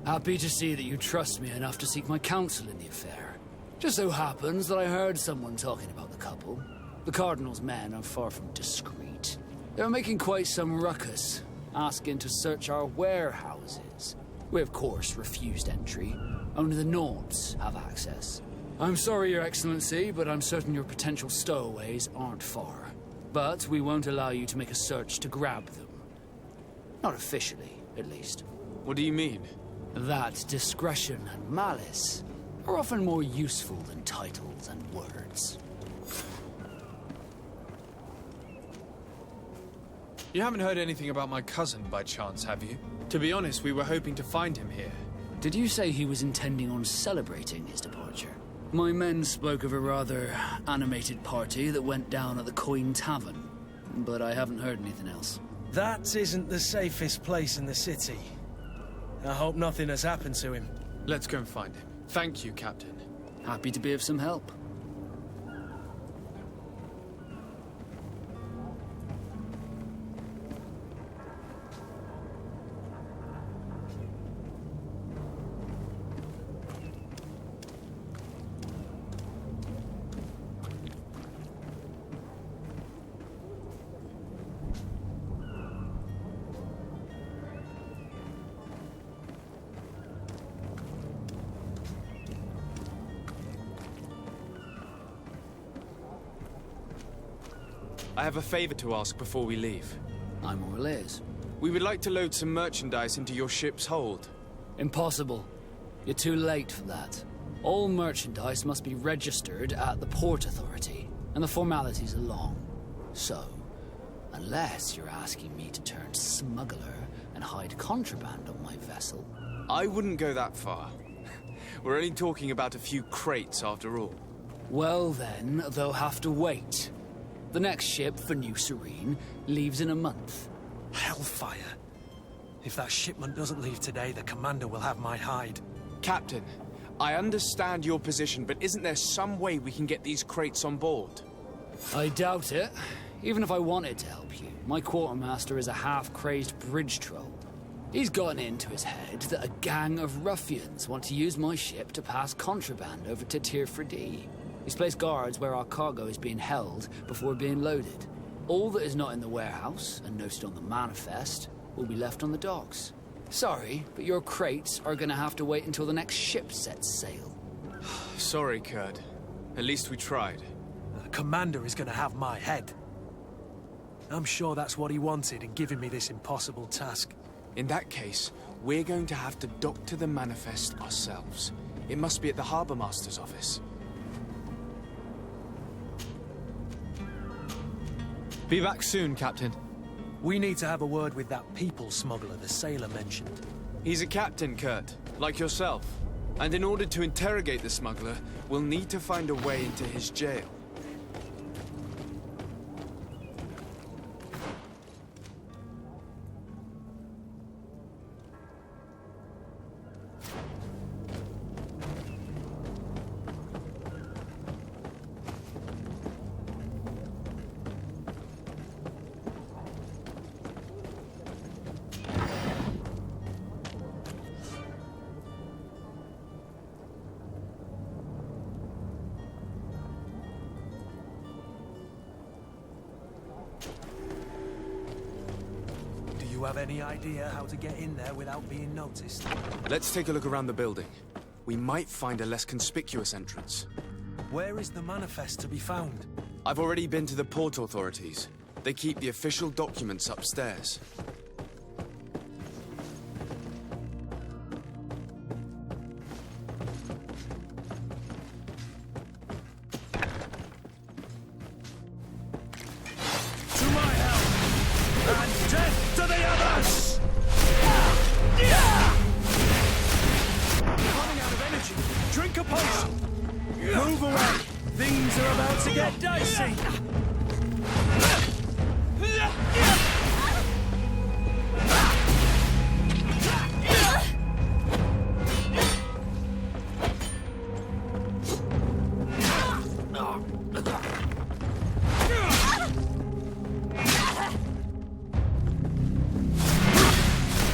Happy to see that you trust me enough to seek my counsel in the affair. Just so happens that I heard someone talking about the couple. The Cardinal's men are far from discreet. They're making quite some ruckus, asking to search our warehouses. We, of course, refused entry. Only the Nords have access. I'm sorry, Your Excellency, but I'm certain your potential stowaways aren't far. But we won't allow you to make a search to grab them. Not officially, at least. What do you mean? That discretion and malice are often more useful than titles and words. You haven't heard anything about my cousin by chance, have you? To be honest, we were hoping to find him here. Did you say he was intending on celebrating his departure? My men spoke of a rather animated party that went down at the Coin Tavern, but I haven't heard anything else. That isn't the safest place in the city. I hope nothing has happened to him. Let's go and find him. Thank you, Captain. Happy to be of some help. I have a favor to ask before we leave. I'm all ears. We would like to load some merchandise into your ship's hold. Impossible. You're too late for that. All merchandise must be registered at the Port Authority, and the formalities are long. So, unless you're asking me to turn smuggler and hide contraband on my vessel... I wouldn't go that far. We're only talking about a few crates after all. Well then, they'll have to wait. The next ship for New Serene leaves in a month. Hellfire. If that shipment doesn't leave today, the commander will have my hide. Captain, I understand your position, but isn't there some way we can get these crates on board? I doubt it. Even if I wanted to help you, my quartermaster is a half-crazed bridge troll. He's gotten into his head that a gang of ruffians want to use my ship to pass contraband over to Teer Fradee. He's placed guards where our cargo is being held before being loaded. All that is not in the warehouse, and noted on the manifest, will be left on the docks. Sorry, but your crates are gonna have to wait until the next ship sets sail. Sorry, Kurt. At least we tried. The commander is gonna have my head. I'm sure that's what he wanted in giving me this impossible task. In that case, we're going to have to doctor the manifest ourselves. It must be at the Harbour Master's office. Be back soon, Captain. We need to have a word with that people smuggler the sailor mentioned. He's a captain, Kurt, like yourself. And in order to interrogate the smuggler, we'll need to find a way into his jail. Do you have any idea how to get in there without being noticed? Let's take a look around the building. We might find a less conspicuous entrance. Where is the manifest to be found? I've already been to the port authorities. They keep the official documents upstairs. To my help! And death to the others! Running out of energy. Drink a potion. Move away. Things are about to get dicey.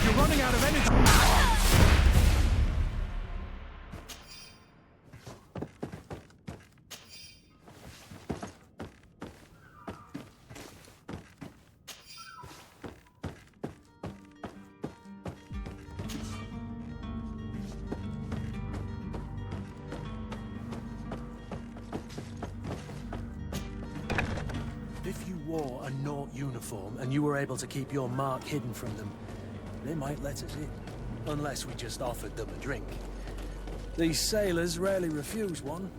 You're running out of energy. If you wore a Naut uniform and you were able to keep your mark hidden from them, they might let us in. unless we just offered them a drink. These sailors rarely refuse one.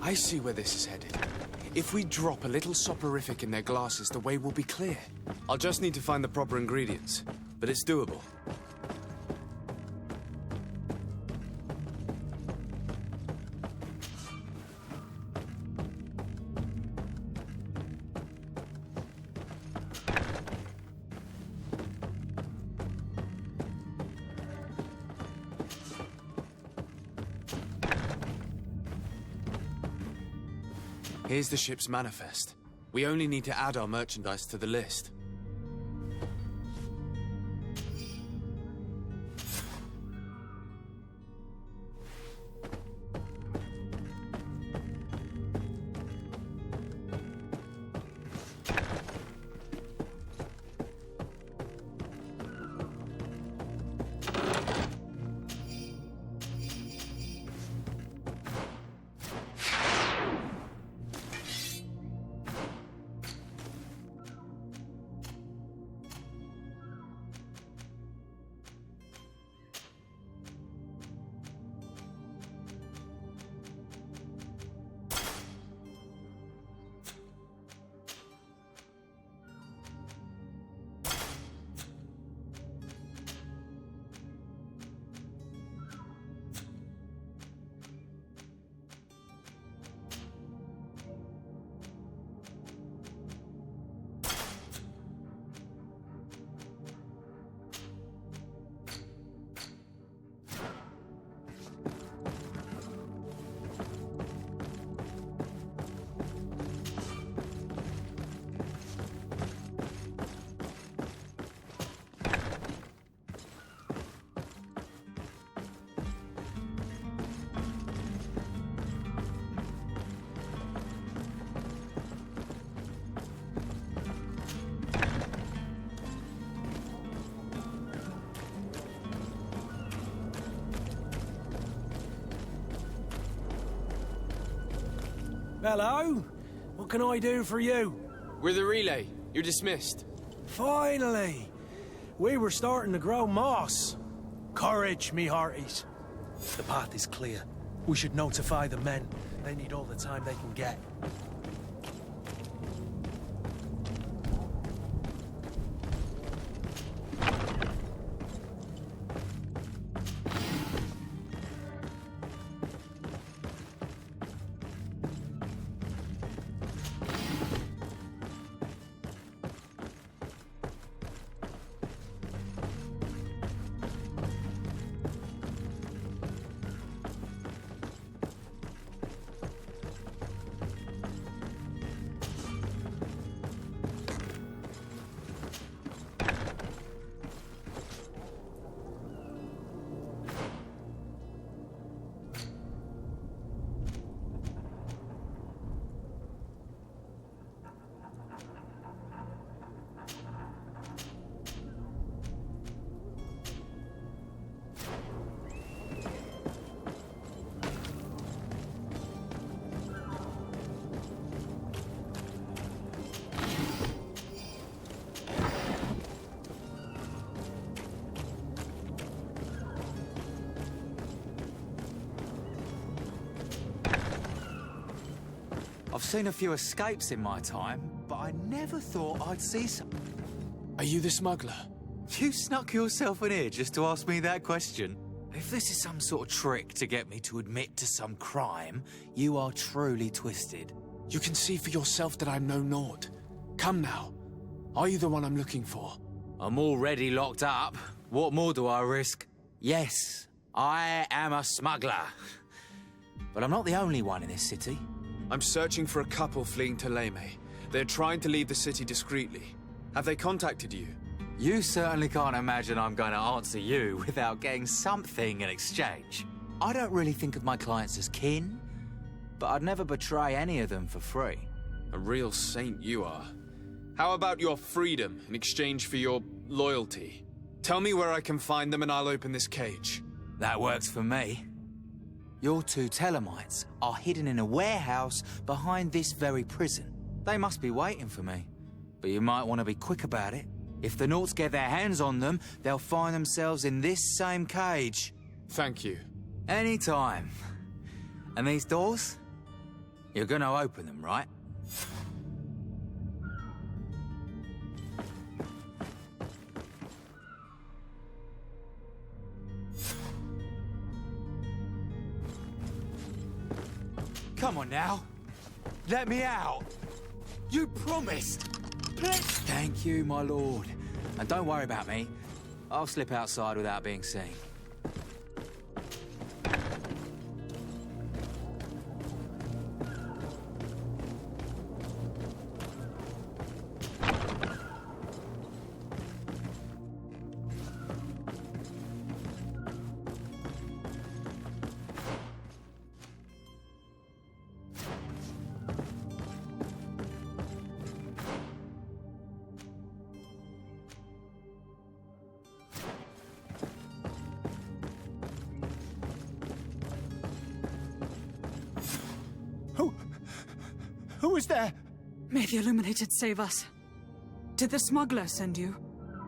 I see where this is headed. If we drop a little soporific in their glasses, the way will be clear. I'll just need to find the proper ingredients, but it's doable. Here's the ship's manifest. We only need to add our merchandise to the list. Hello? What can I do for you? We're the relay. You're dismissed. Finally! We were starting to grow moss. Courage, me hearties. The path is clear. We should notify the men. They need all the time they can get. I've seen a few escapes in my time, but I never thought I'd see some. Are you the smuggler? You snuck yourself in here just to ask me that question? If this is some sort of trick to get me to admit to some crime, you are truly twisted. You can see for yourself that I'm no Nord. Come now. Are you the one I'm looking for? I'm already locked up. What more do I risk? Yes, I am a smuggler. But I'm not the only one in this city. I'm searching for a couple fleeing to Leme. They're trying to leave the city discreetly. Have they contacted you? You certainly can't imagine I'm going to answer you without getting something in exchange. I don't really think of my clients as kin, but I'd never betray any of them for free. A real saint you are. How about your freedom in exchange for your loyalty? Tell me where I can find them and I'll open this cage. That works for me. Your two Telemites are hidden in a warehouse behind this very prison. They must be waiting for me, but you might want to be quick about it. If the Nauts get their hands on them, they'll find themselves in this same cage. Thank you. Anytime. And these doors? You're gonna open them, right? Come on now. Let me out. You promised. Thank you, my lord. And don't worry about me. I'll slip outside without being seen. Who is there? May the Illuminated save us. Did the smuggler send you?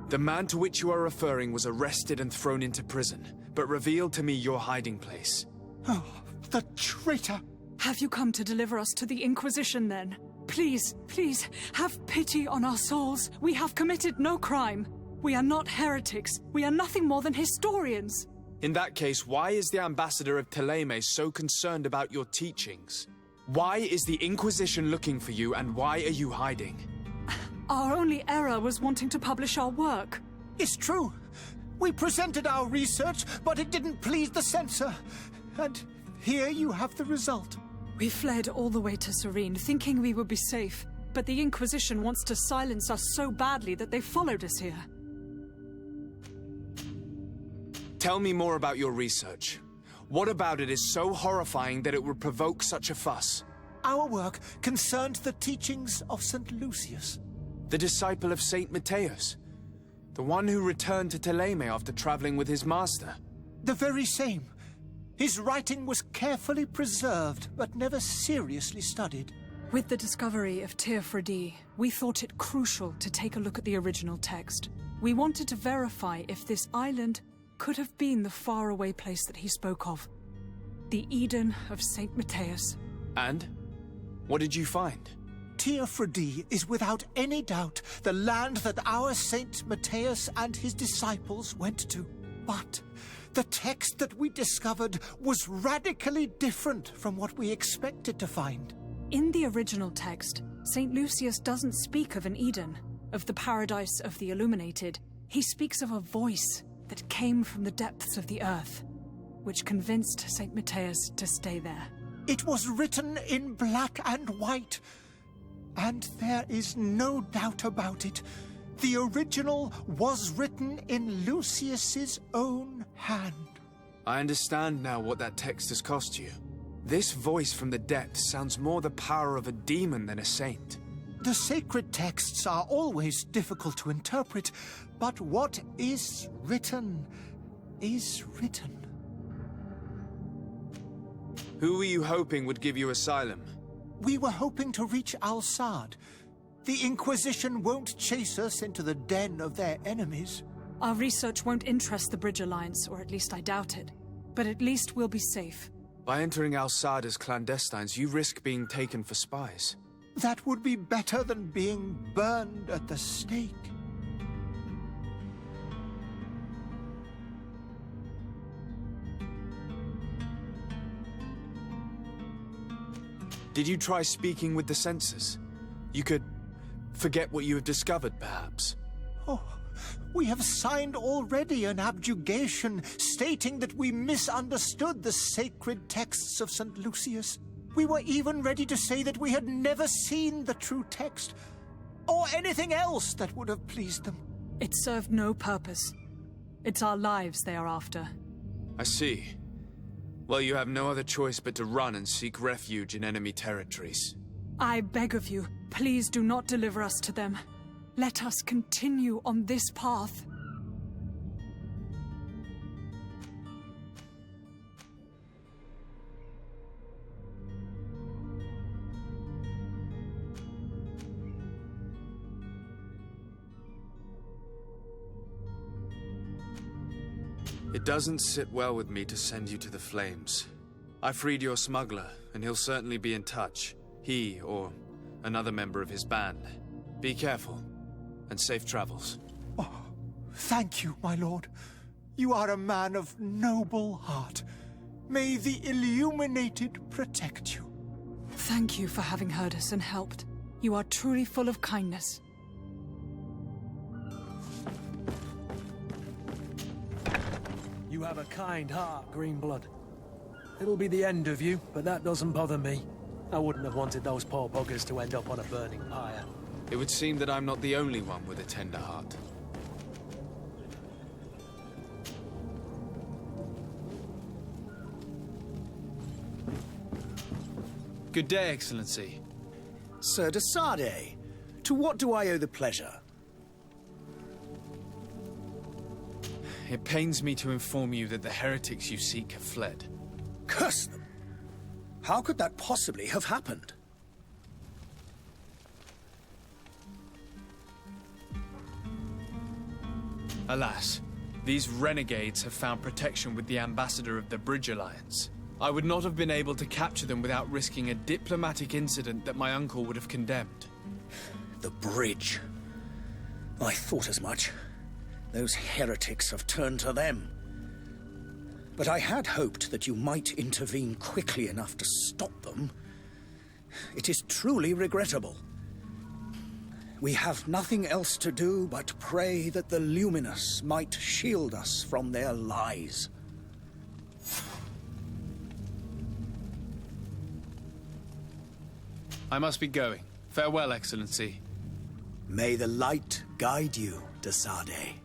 The man to which you are referring was arrested and thrown into prison, but revealed to me your hiding place. Oh, the traitor! Have you come to deliver us to the Inquisition, then? Please, please, have pity on our souls. We have committed no crime. We are not heretics. We are nothing more than historians. In that case, why is the ambassador of Thélème so concerned about your teachings? Why is the Inquisition looking for you, and why are you hiding? Our only error was wanting to publish our work. It's true. We presented our research, but it didn't please the censor. And here you have the result. We fled all the way to Serene, thinking we would be safe. But the Inquisition wants to silence us so badly that they followed us here. Tell me more about your research. What about it is so horrifying that it would provoke such a fuss? Our work concerned the teachings of St. Lucius. The disciple of St. Matthias? The one who returned to Thélème after traveling with his master? The very same. His writing was carefully preserved, but never seriously studied. With the discovery of Teer Fradee, we thought it crucial to take a look at the original text. We wanted to verify if this island could have been the faraway place that he spoke of. The Eden of St. Matthias. And? What did you find? Teer Fradee is without any doubt the land that our St. Matthias and his disciples went to. But the text that we discovered was radically different from what we expected to find. In the original text, St. Lucius doesn't speak of an Eden, of the paradise of the Illuminated. He speaks of a voice that came from the depths of the earth, which convinced St. Matthias to stay there. It was written in black and white, and there is no doubt about it. The original was written in Lucius's own hand. I understand now what that text has cost you. This voice from the depths sounds more the power of a demon than a saint. The sacred texts are always difficult to interpret, but what is written is written. Who were you hoping would give you asylum? We were hoping to reach Al-Sad. The Inquisition won't chase us into the den of their enemies. Our research won't interest the Bridge Alliance, or at least I doubt it. But at least we'll be safe. By entering Al-Sad as clandestines, you risk being taken for spies. That would be better than being burned at the stake. Did you try speaking with the censors? You could forget what you have discovered, perhaps. Oh, we have signed already an abjugation stating that we misunderstood the sacred texts of St. Lucius. We were even ready to say that we had never seen the true text, or anything else that would have pleased them. It served no purpose. It's our lives they are after. I see. Well, you have no other choice but to run and seek refuge in enemy territories. I beg of you, please do not deliver us to them. Let us continue on this path. It doesn't sit well with me to send you to the flames. I freed your smuggler, and he'll certainly be in touch. He, or another member of his band. Be careful, and safe travels. Oh, thank you, my lord. You are a man of noble heart. May the Illuminated protect you. Thank you for having heard us and helped. You are truly full of kindness. You have a kind heart, Greenblood. It'll be the end of you, but that doesn't bother me. I wouldn't have wanted those poor buggers to end up on a burning pyre. It would seem that I'm not the only one with a tender heart. Good day, Excellency. Sir de Sade, to what do I owe the pleasure? It pains me to inform you that the heretics you seek have fled. Curse them! How could that possibly have happened? Alas, these renegades have found protection with the ambassador of the Bridge Alliance. I would not have been able to capture them without risking a diplomatic incident that my uncle would have condemned. The bridge. I thought as much. Those heretics have turned to them. But I had hoped that you might intervene quickly enough to stop them. It is truly regrettable. We have nothing else to do but pray that the Luminous might shield us from their lies. I must be going. Farewell, Excellency. May the light guide you, de Sade.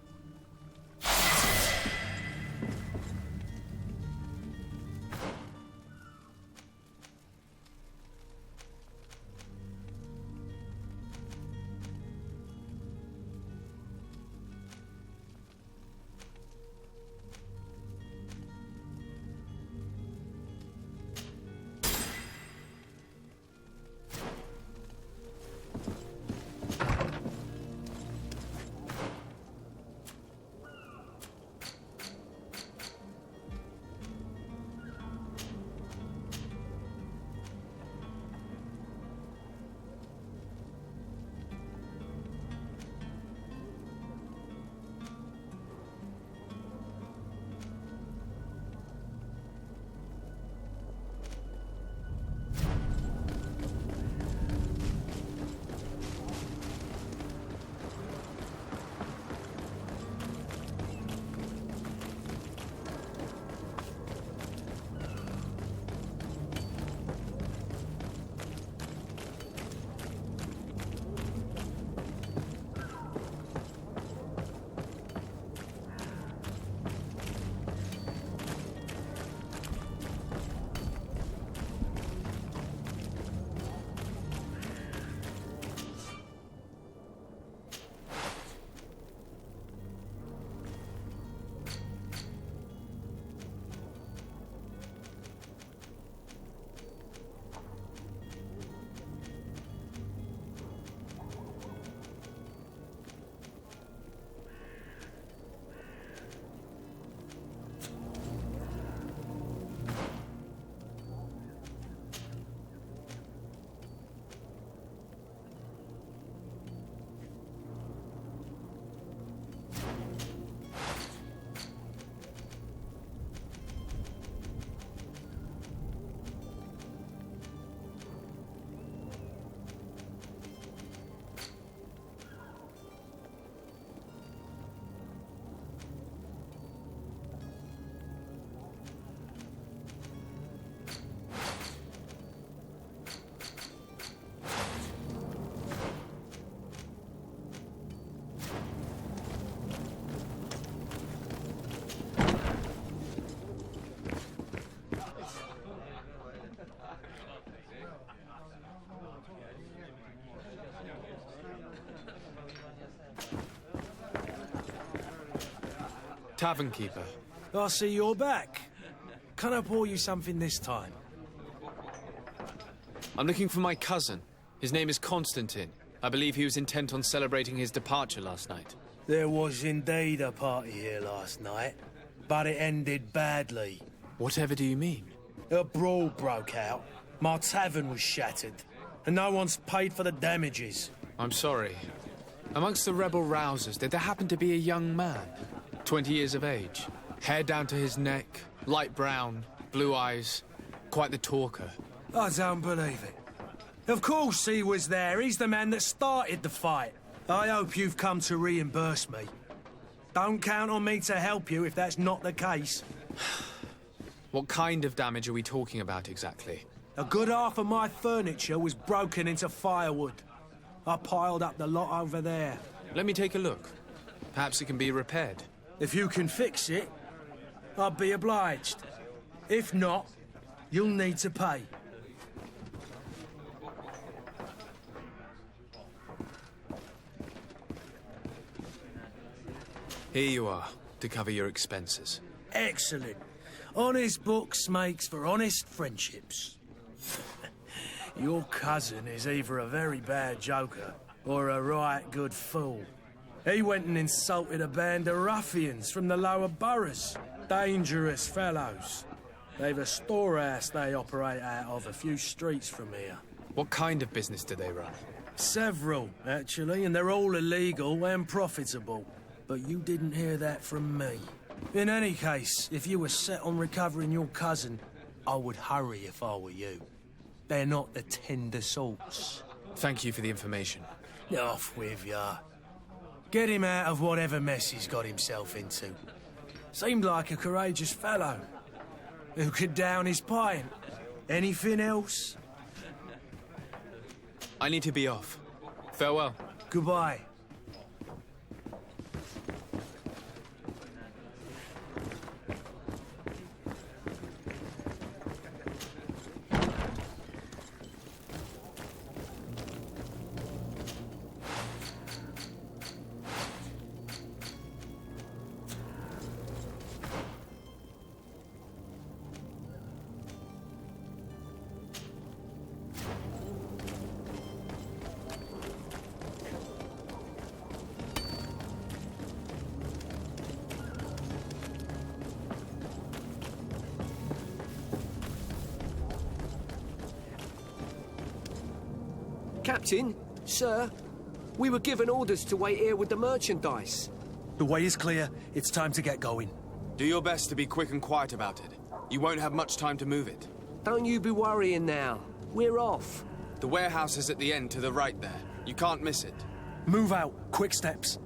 Tavern keeper. I see you're back. Can I pour you something this time? I'm looking for my cousin. His name is Constantine. I believe he was intent on celebrating his departure last night. There was indeed a party here last night. but it ended badly. Whatever do you mean? A brawl broke out. My tavern was shattered, and no one's paid for the damages. I'm sorry. Amongst the rebel rousers, did there happen to be a young man? 20 years of age, hair down to his neck, light brown, blue eyes, quite the talker. I don't believe it. Of course he was there. He's the man that started the fight. I hope you've come to reimburse me. Don't count on me to help you if that's not the case. What kind of damage are we talking about exactly? A good half of my furniture was broken into firewood. I piled up the lot over there. Let me take a look. Perhaps it can be repaired. If you can fix it, I'd be obliged. If not, you'll need to pay. Here you are, to cover your expenses. Excellent. Honest books makes for honest friendships. Your cousin is either a very bad joker or a right good fool. He went and insulted a band of ruffians from the lower boroughs. Dangerous fellows. They've a storehouse they operate out of a few streets from here. What kind of business do they run? Several, actually, and they're all illegal and profitable. But you didn't hear that from me. In any case, if you were set on recovering your cousin, I would hurry if I were you. They're not the tender sorts. Thank you for the information. Off with ya. Get him out of whatever mess he's got himself into. Seemed like a courageous fellow. Who could down his pint. Anything else? I need to be off. Farewell. Goodbye. Captain, sir, we were given orders to wait here with the merchandise. The way is clear. It's time to get going. Do your best to be quick and quiet about it. You won't have much time to move it. Don't you be worrying now. We're off. The warehouse is at the end to the right there. You can't miss it. Move out. Quick steps.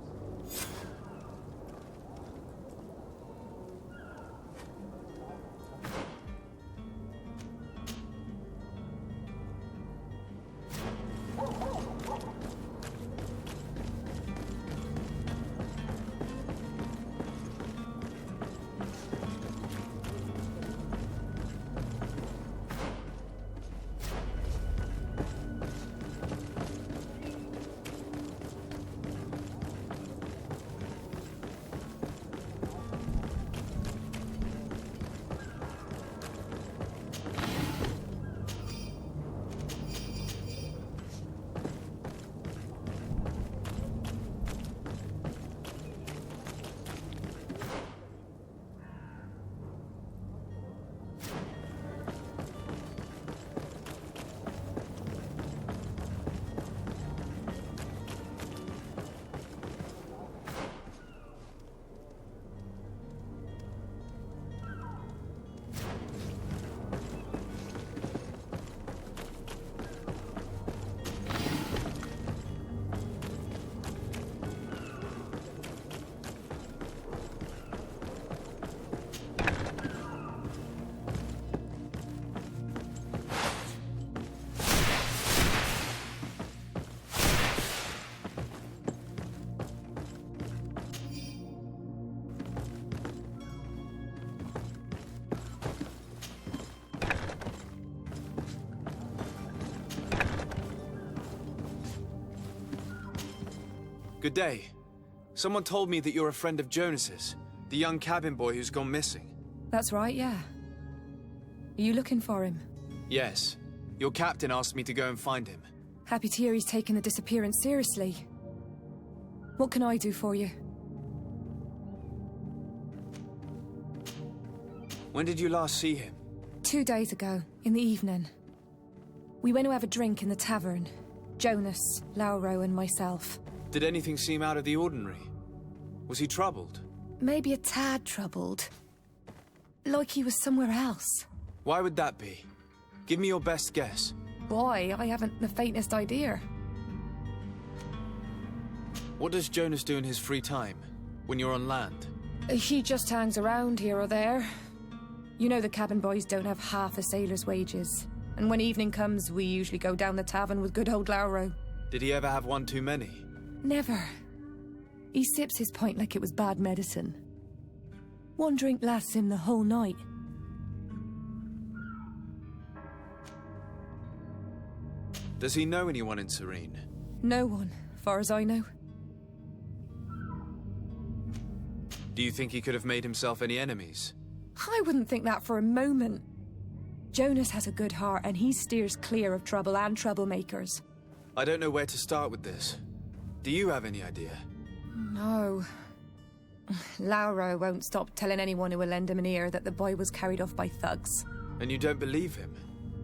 Good day. Someone told me that you're a friend of Jonas's, the young cabin boy who's gone missing. That's right, yeah. Are you looking for him? Yes. Your captain asked me to go and find him. Happy to hear he's taken the disappearance seriously. What can I do for you? When did you last see him? 2 days ago, in the evening. We went to have a drink in the tavern. Jonas, Lauro and myself. Did anything seem out of the ordinary? Was he troubled? Maybe a tad troubled. Like he was somewhere else. Why would that be? Give me your best guess. Boy, I haven't the faintest idea. What does Jonas do in his free time, when you're on land? He just hangs around here or there. You know the cabin boys don't have half a sailor's wages. And when evening comes, we usually go down the tavern with good old Lauro. Did he ever have one too many? Never. He sips his pint like it was bad medicine. One drink lasts him the whole night. Does he know anyone in Serene? No one, far as I know. Do you think he could have made himself any enemies? I wouldn't think that for a moment. Jonas has a good heart and he steers clear of trouble and troublemakers. I don't know where to start with this. Do you have any idea? No. Lauro won't stop telling anyone who will lend him an ear that the boy was carried off by thugs. And you don't believe him?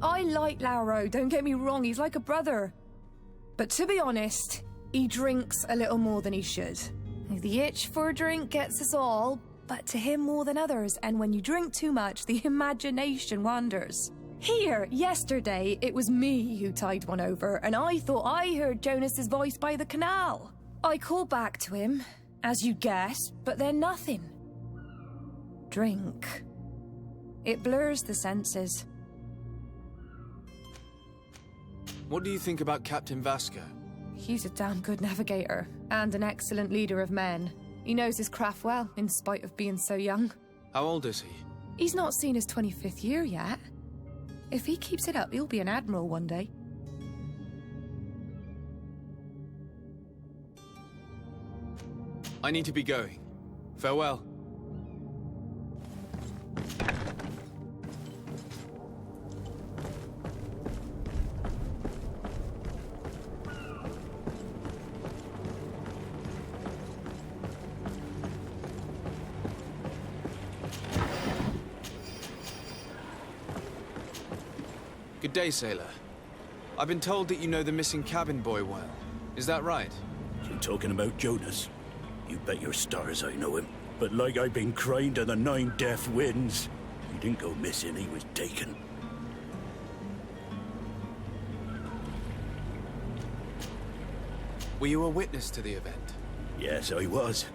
I like Lauro, don't get me wrong, he's like a brother. But to be honest, he drinks a little more than he should. The itch for a drink gets us all, but to him more than others, and when you drink too much, the imagination wanders. Here, yesterday, it was me who tied one over, and I thought I heard Jonas's voice by the canal. I called back to him, as you'd guess, but then nothing. Drink. It blurs the senses. What do you think about Captain Vasco? He's a damn good navigator, and an excellent leader of men. He knows his craft well, in spite of being so young. How old is he? He's not seen his 25th year yet. If he keeps it up, he'll be an admiral one day. I need to be going. Farewell. Good day, sailor. I've been told that you know the missing cabin boy well. Is that right? You talking about Jonas? You bet your stars I know him. But like I've been crying to the 9 deaf winds, he didn't go missing, he was taken. Were you a witness to the event? Yes, I was.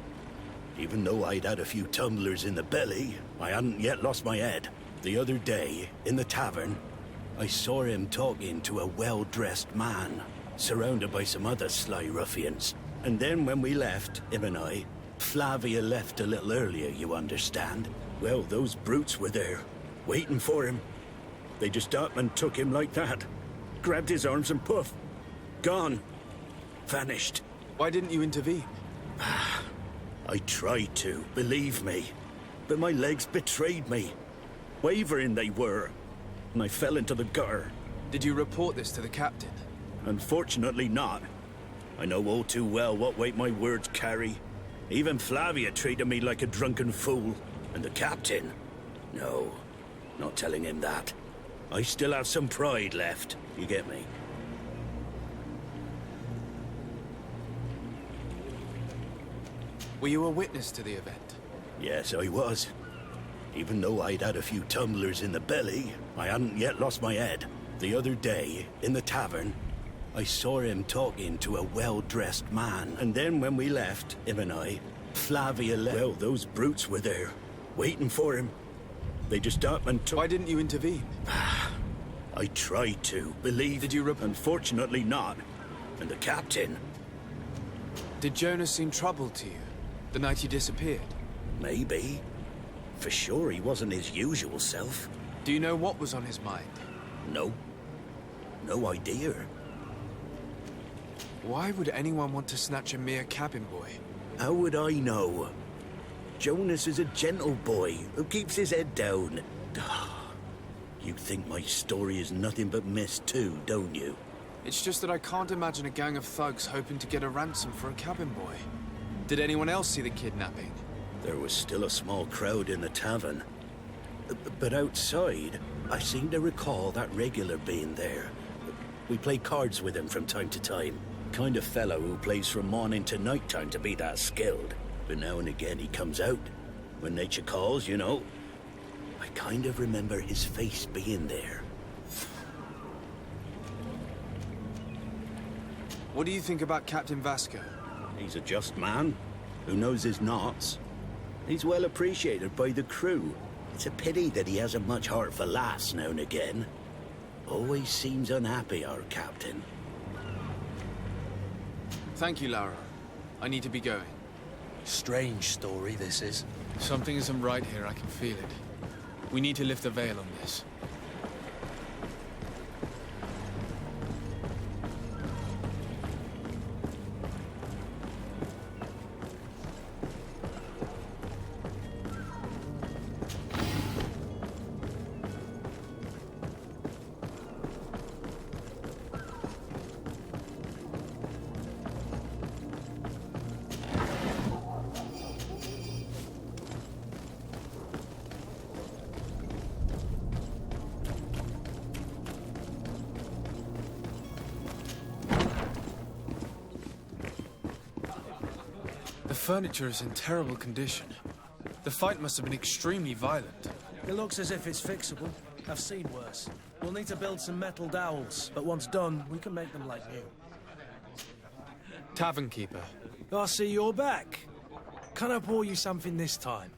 Even though I'd had a few tumblers in the belly, I hadn't yet lost my head. The other day, in the tavern, I saw him talking to a well-dressed man, surrounded by some other sly ruffians. And then when we left, him and I, Flavia left a little earlier, you understand. Well, those brutes were there, waiting for him. They just up and took him like that. Grabbed his arms and poof. Gone. Vanished. Why didn't you intervene? I tried to, believe me. But my legs betrayed me. Wavering they were. And I fell into the gutter. Did you report this to the captain? Unfortunately not. I know all too well what weight my words carry. Even Flavia treated me like a drunken fool. And the captain? No, not telling him that. I still have some pride left, you get me? Were you a witness to the event? Yes, I was. Even though I'd had a few tumblers in the belly, I hadn't yet lost my head. The other day, in the tavern, I saw him talking to a well-dressed man. And then when we left, him and I, Flavia left. Well, those brutes were there, waiting for him. They just up and took... Why didn't you intervene? I tried to, believe... Did you Unfortunately not. And the captain... Did Jonas seem troubled to you, the night he disappeared? Maybe. For sure he wasn't his usual self. Do you know what was on his mind? No. No idea. Why would anyone want to snatch a mere cabin boy? How would I know? Jonas is a gentle boy who keeps his head down. You think my story is nothing but mist too, don't you? It's just that I can't imagine a gang of thugs hoping to get a ransom for a cabin boy. Did anyone else see the kidnapping? There was still a small crowd in the tavern. But outside, I seem to recall that regular being there. We play cards with him from time to time. Kind of fellow who plays from morning to night time to be that skilled. But now and again he comes out. When nature calls, you know. I kind of remember his face being there. What do you think about Captain Vasco? He's a just man who knows his knots. He's well appreciated by the crew. It's a pity that he hasn't much heart for laughs now and again. Always seems unhappy, our captain. Thank you, Laura. I need to be going. Strange story, this is. Something isn't right here, I can feel it. We need to lift the veil on this. The furniture is in terrible condition. The fight must have been extremely violent. It looks as if it's fixable. I've seen worse. We'll need to build some metal dowels, but once done, we can make them like new. Tavern keeper. I see you're back. Can I pour you something this time?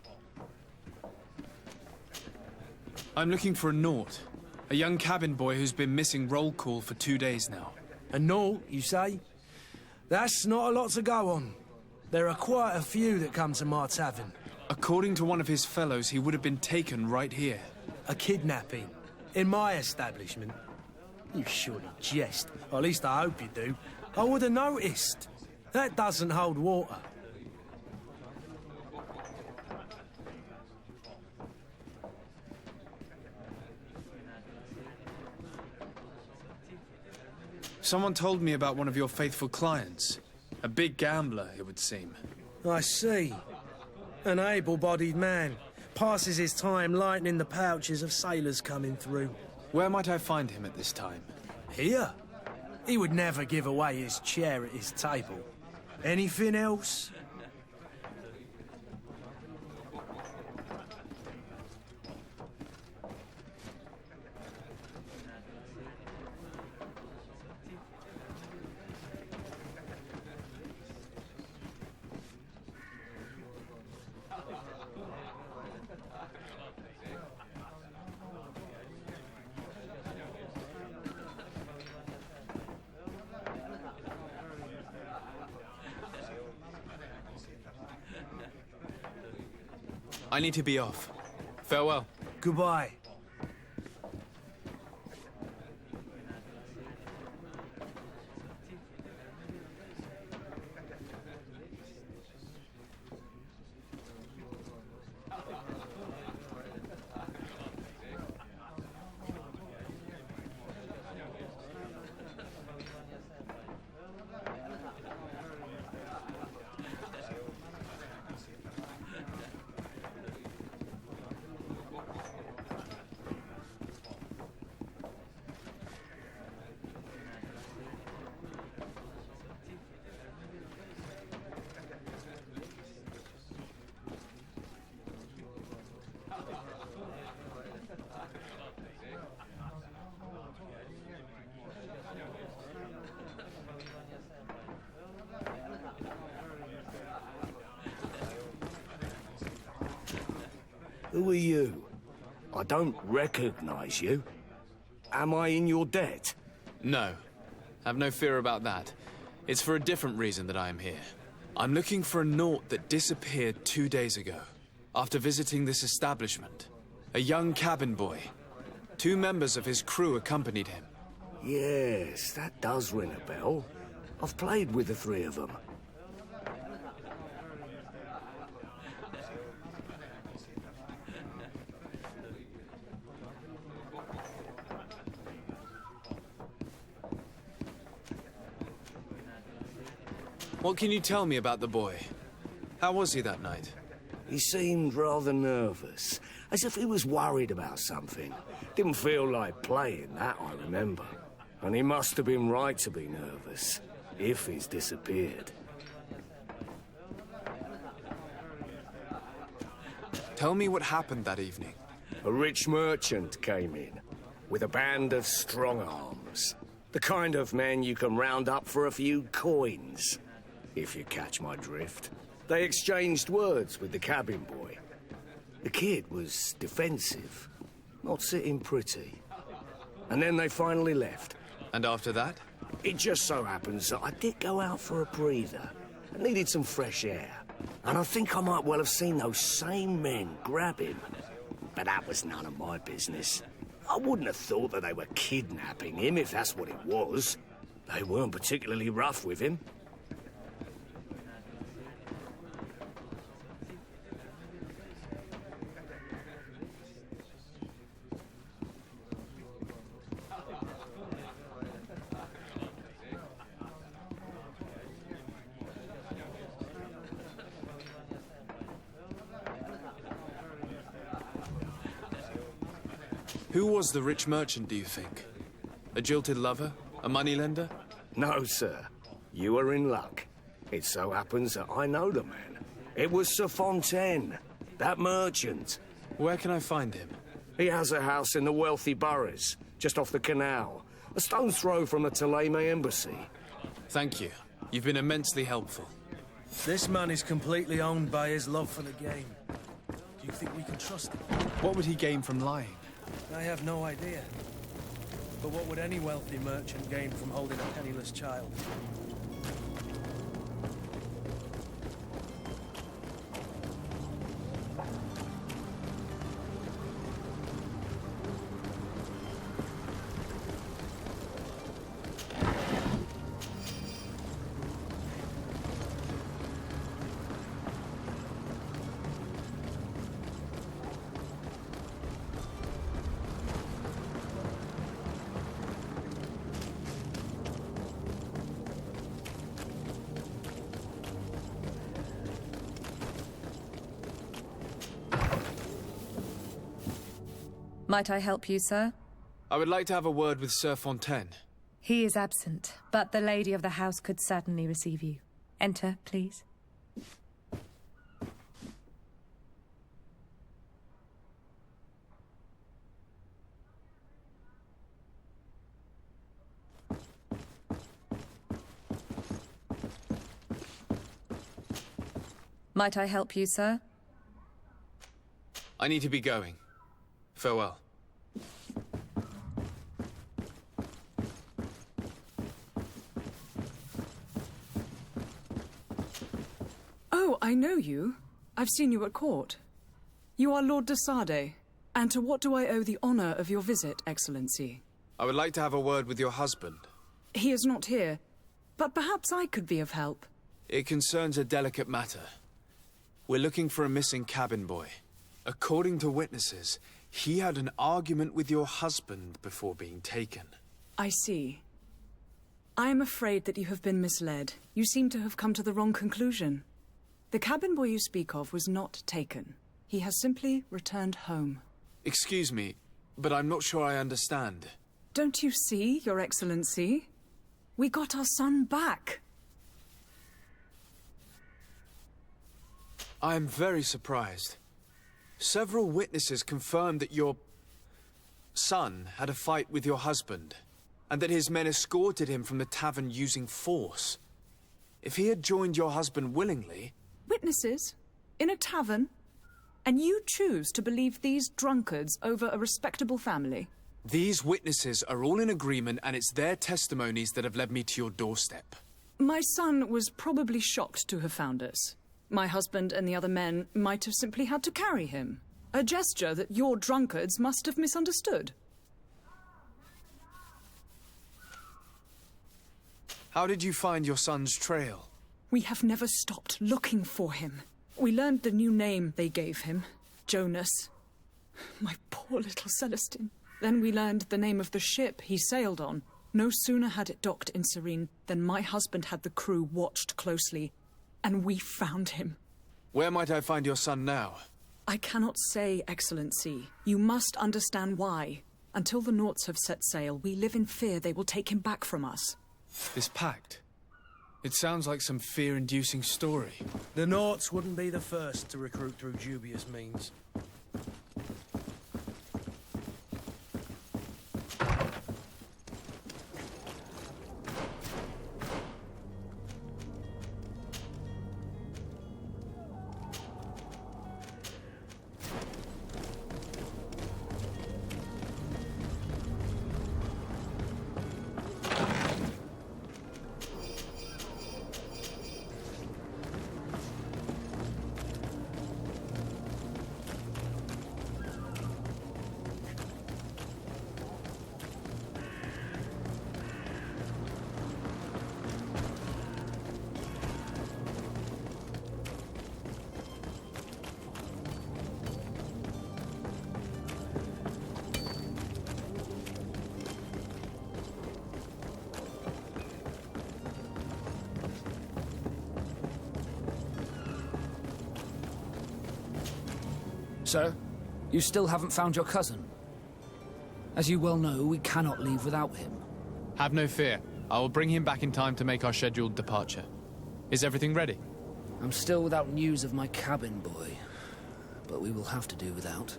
I'm looking for a Naut. A young cabin boy who's been missing roll call for 2 days now. A Naut, you say? That's not a lot to go on. There are quite a few that come to my tavern. According to one of his fellows, he would have been taken right here. A kidnapping? In my establishment? You surely jest. Or at least I hope you do. I would have noticed. That doesn't hold water. Someone told me about one of your faithful clients. A big gambler, it would seem. I see. An able-bodied man. Passes his time lightening the pouches of sailors coming through. Where might I find him at this time? Here? He would never give away his chair at his table. Anything else? I need to be off. Farewell. Goodbye. Who are you? I don't recognize you. Am I in your debt? No. Have no fear about that. It's for a different reason that I am here. I'm looking for a Naut that disappeared 2 days ago, after visiting this establishment. A young cabin boy. 2 members of his crew accompanied him. Yes, that does ring a bell. I've played with the 3 of them. What can you tell me about the boy? How was he that night? He seemed rather nervous, as if he was worried about something. Didn't feel like playing, that I remember. And he must have been right to be nervous, if he's disappeared. Tell me what happened that evening. A rich merchant came in, with a band of strong arms. The kind of men you can round up for a few coins, if you catch my drift. They exchanged words with the cabin boy. The kid was defensive, not sitting pretty. And then they finally left. And after that? It just so happens that I did go out for a breather. I needed some fresh air. And I think I might well have seen those same men grab him. But that was none of my business. I wouldn't have thought that they were kidnapping him, if that's what it was. They weren't particularly rough with him. Who was the rich merchant, do you think? A jilted lover? A moneylender? No, sir. You are in luck. It so happens that I know the man. It was Sir Fontaine, that merchant. Where can I find him? He has a house in the wealthy boroughs, just off the canal. A stone's throw from the Theleme embassy. Thank you. You've been immensely helpful. This man is completely owned by his love for the game. Do you think we can trust him? What would he gain from lying? I have no idea. But what would any wealthy merchant gain from holding a penniless child? Might I help you, sir? I would like to have a word with Sir Fontaine. He is absent, but the lady of the house could certainly receive you. Enter, please. Might I help you, sir? I need to be going. Farewell. Oh, I know you. I've seen you at court. You are Lord de Sade. And to what do I owe the honor of your visit, Excellency? I would like to have a word with your husband. He is not here, but perhaps I could be of help. It concerns a delicate matter. We're looking for a missing cabin boy. According to witnesses, he had an argument with your husband before being taken. I see. I am afraid that you have been misled. You seem to have come to the wrong conclusion. The cabin boy you speak of was not taken. He has simply returned home. Excuse me, but I'm not sure I understand. Don't you see, Your Excellency? We got our son back. I am very surprised. Several witnesses confirmed that your son had a fight with your husband, and that his men escorted him from the tavern using force. If he had joined your husband willingly... Witnesses? In a tavern? And you choose to believe these drunkards over a respectable family? These witnesses are all in agreement, and it's their testimonies that have led me to your doorstep. My son was probably shocked to have found us. My husband and the other men might have simply had to carry him. A gesture that your drunkards must have misunderstood. How did you find your son's trail? We have never stopped looking for him. We learned the new name they gave him, Jonas. My poor little Celestine. Then we learned the name of the ship he sailed on. No sooner had it docked in Serene than my husband had the crew watched closely. And we found him. Where might I find your son now? I cannot say, Excellency. You must understand why. Until the Nauts have set sail, we live in fear they will take him back from us. This pact? It sounds like some fear-inducing story. The Nauts wouldn't be the first to recruit through dubious means. Sir, you still haven't found your cousin. As you well know, we cannot leave without him. Have no fear. I will bring him back in time to make our scheduled departure. Is everything ready? I'm still without news of my cabin boy, but we will have to do without.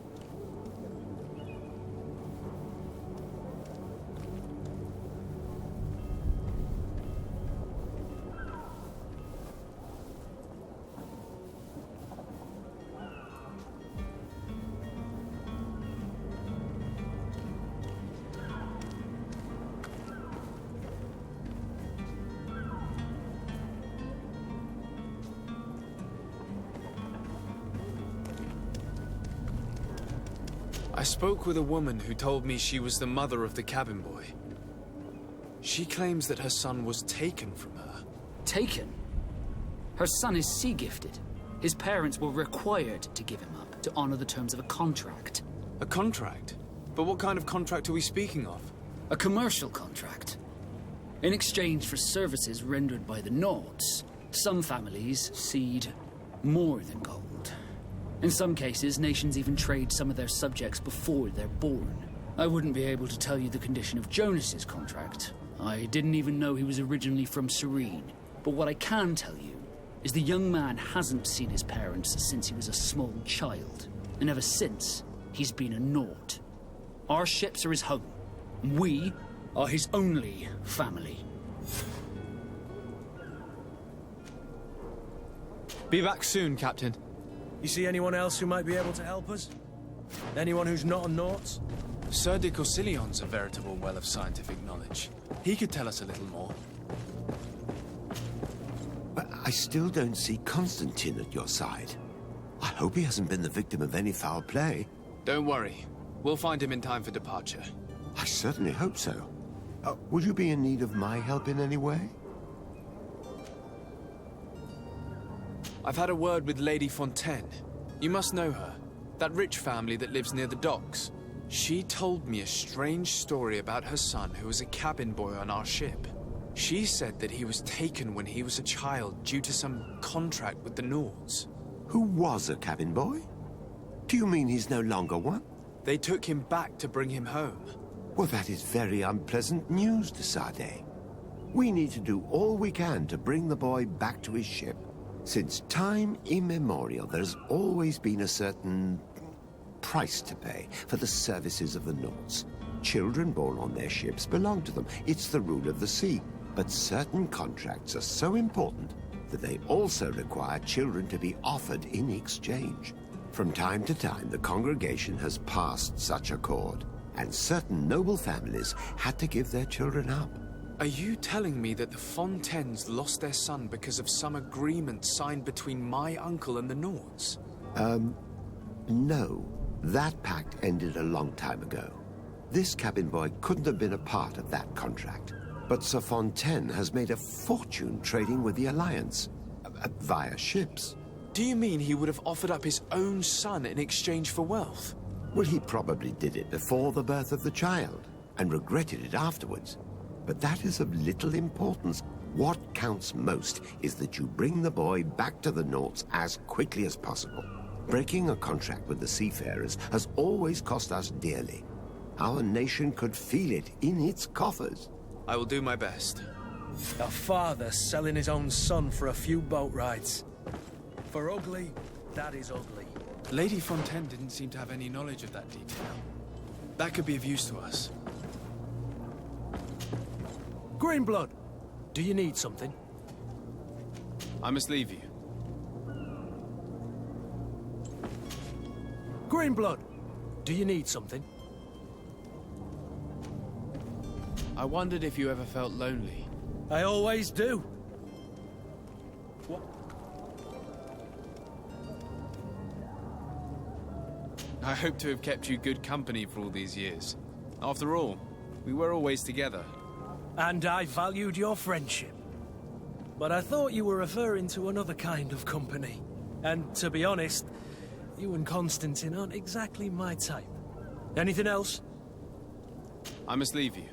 I spoke with a woman who told me she was the mother of the cabin boy. She claims that her son was taken from her. Taken? Her son is sea-gifted. His parents were required to give him up to honor the terms of a contract. A contract? But what kind of contract are we speaking of? A commercial contract. In exchange for services rendered by the Nauts, some families cede more than gold. In some cases, nations even trade some of their subjects before they're born. I wouldn't be able to tell you the condition of Jonas's contract. I didn't even know he was originally from Serene. But what I can tell you is the young man hasn't seen his parents since he was a small child. And ever since, he's been a Naut. Our ships are his home. We are his only family. Be back soon, Captain. You see anyone else who might be able to help us? Anyone who's not a Naut? Sir de Corsillion's a veritable well of scientific knowledge. He could tell us a little more. But I still don't see Constantine at your side. I hope he hasn't been the victim of any foul play. Don't worry. We'll find him in time for departure. I certainly hope so. Would you be in need of my help in any way? I've had a word with Lady Fontaine. You must know her. That rich family that lives near the docks. She told me a strange story about her son who was a cabin boy on our ship. She said that he was taken when he was a child due to some contract with the Nauts. Who was a cabin boy? Do you mean he's no longer one? They took him back to bring him home. Well, that is very unpleasant news, de Sade. We need to do all we can to bring the boy back to his ship. Since time immemorial, there's always been a certain price to pay for the services of the Nauts. Children born on their ships belong to them. It's the rule of the sea. But certain contracts are so important that they also require children to be offered in exchange. From time to time, the congregation has passed such accord, and certain noble families had to give their children up. Are you telling me that the Fontaines lost their son because of some agreement signed between my uncle and the Nauts? No. That pact ended a long time ago. This cabin boy couldn't have been a part of that contract. But Sir Fontaine has made a fortune trading with the Alliance, via ships. Do you mean he would have offered up his own son in exchange for wealth? Well, he probably did it before the birth of the child, and regretted it afterwards. But that is of little importance. What counts most is that you bring the boy back to the Nauts as quickly as possible. Breaking a contract with the seafarers has always cost us dearly. Our nation could feel it in its coffers. I will do my best. A father selling his own son for a few boat rides. For ugly, that is ugly. Lady Fontaine didn't seem to have any knowledge of that detail. That could be of use to us. Greenblood, do you need something? I must leave you. Greenblood, do you need something? I wondered if you ever felt lonely. I always do. What? I hope to have kept you good company for all these years. After all, we were always together. And I valued your friendship. But I thought you were referring to another kind of company. And to be honest, you and Constantine aren't exactly my type. Anything else? I must leave you.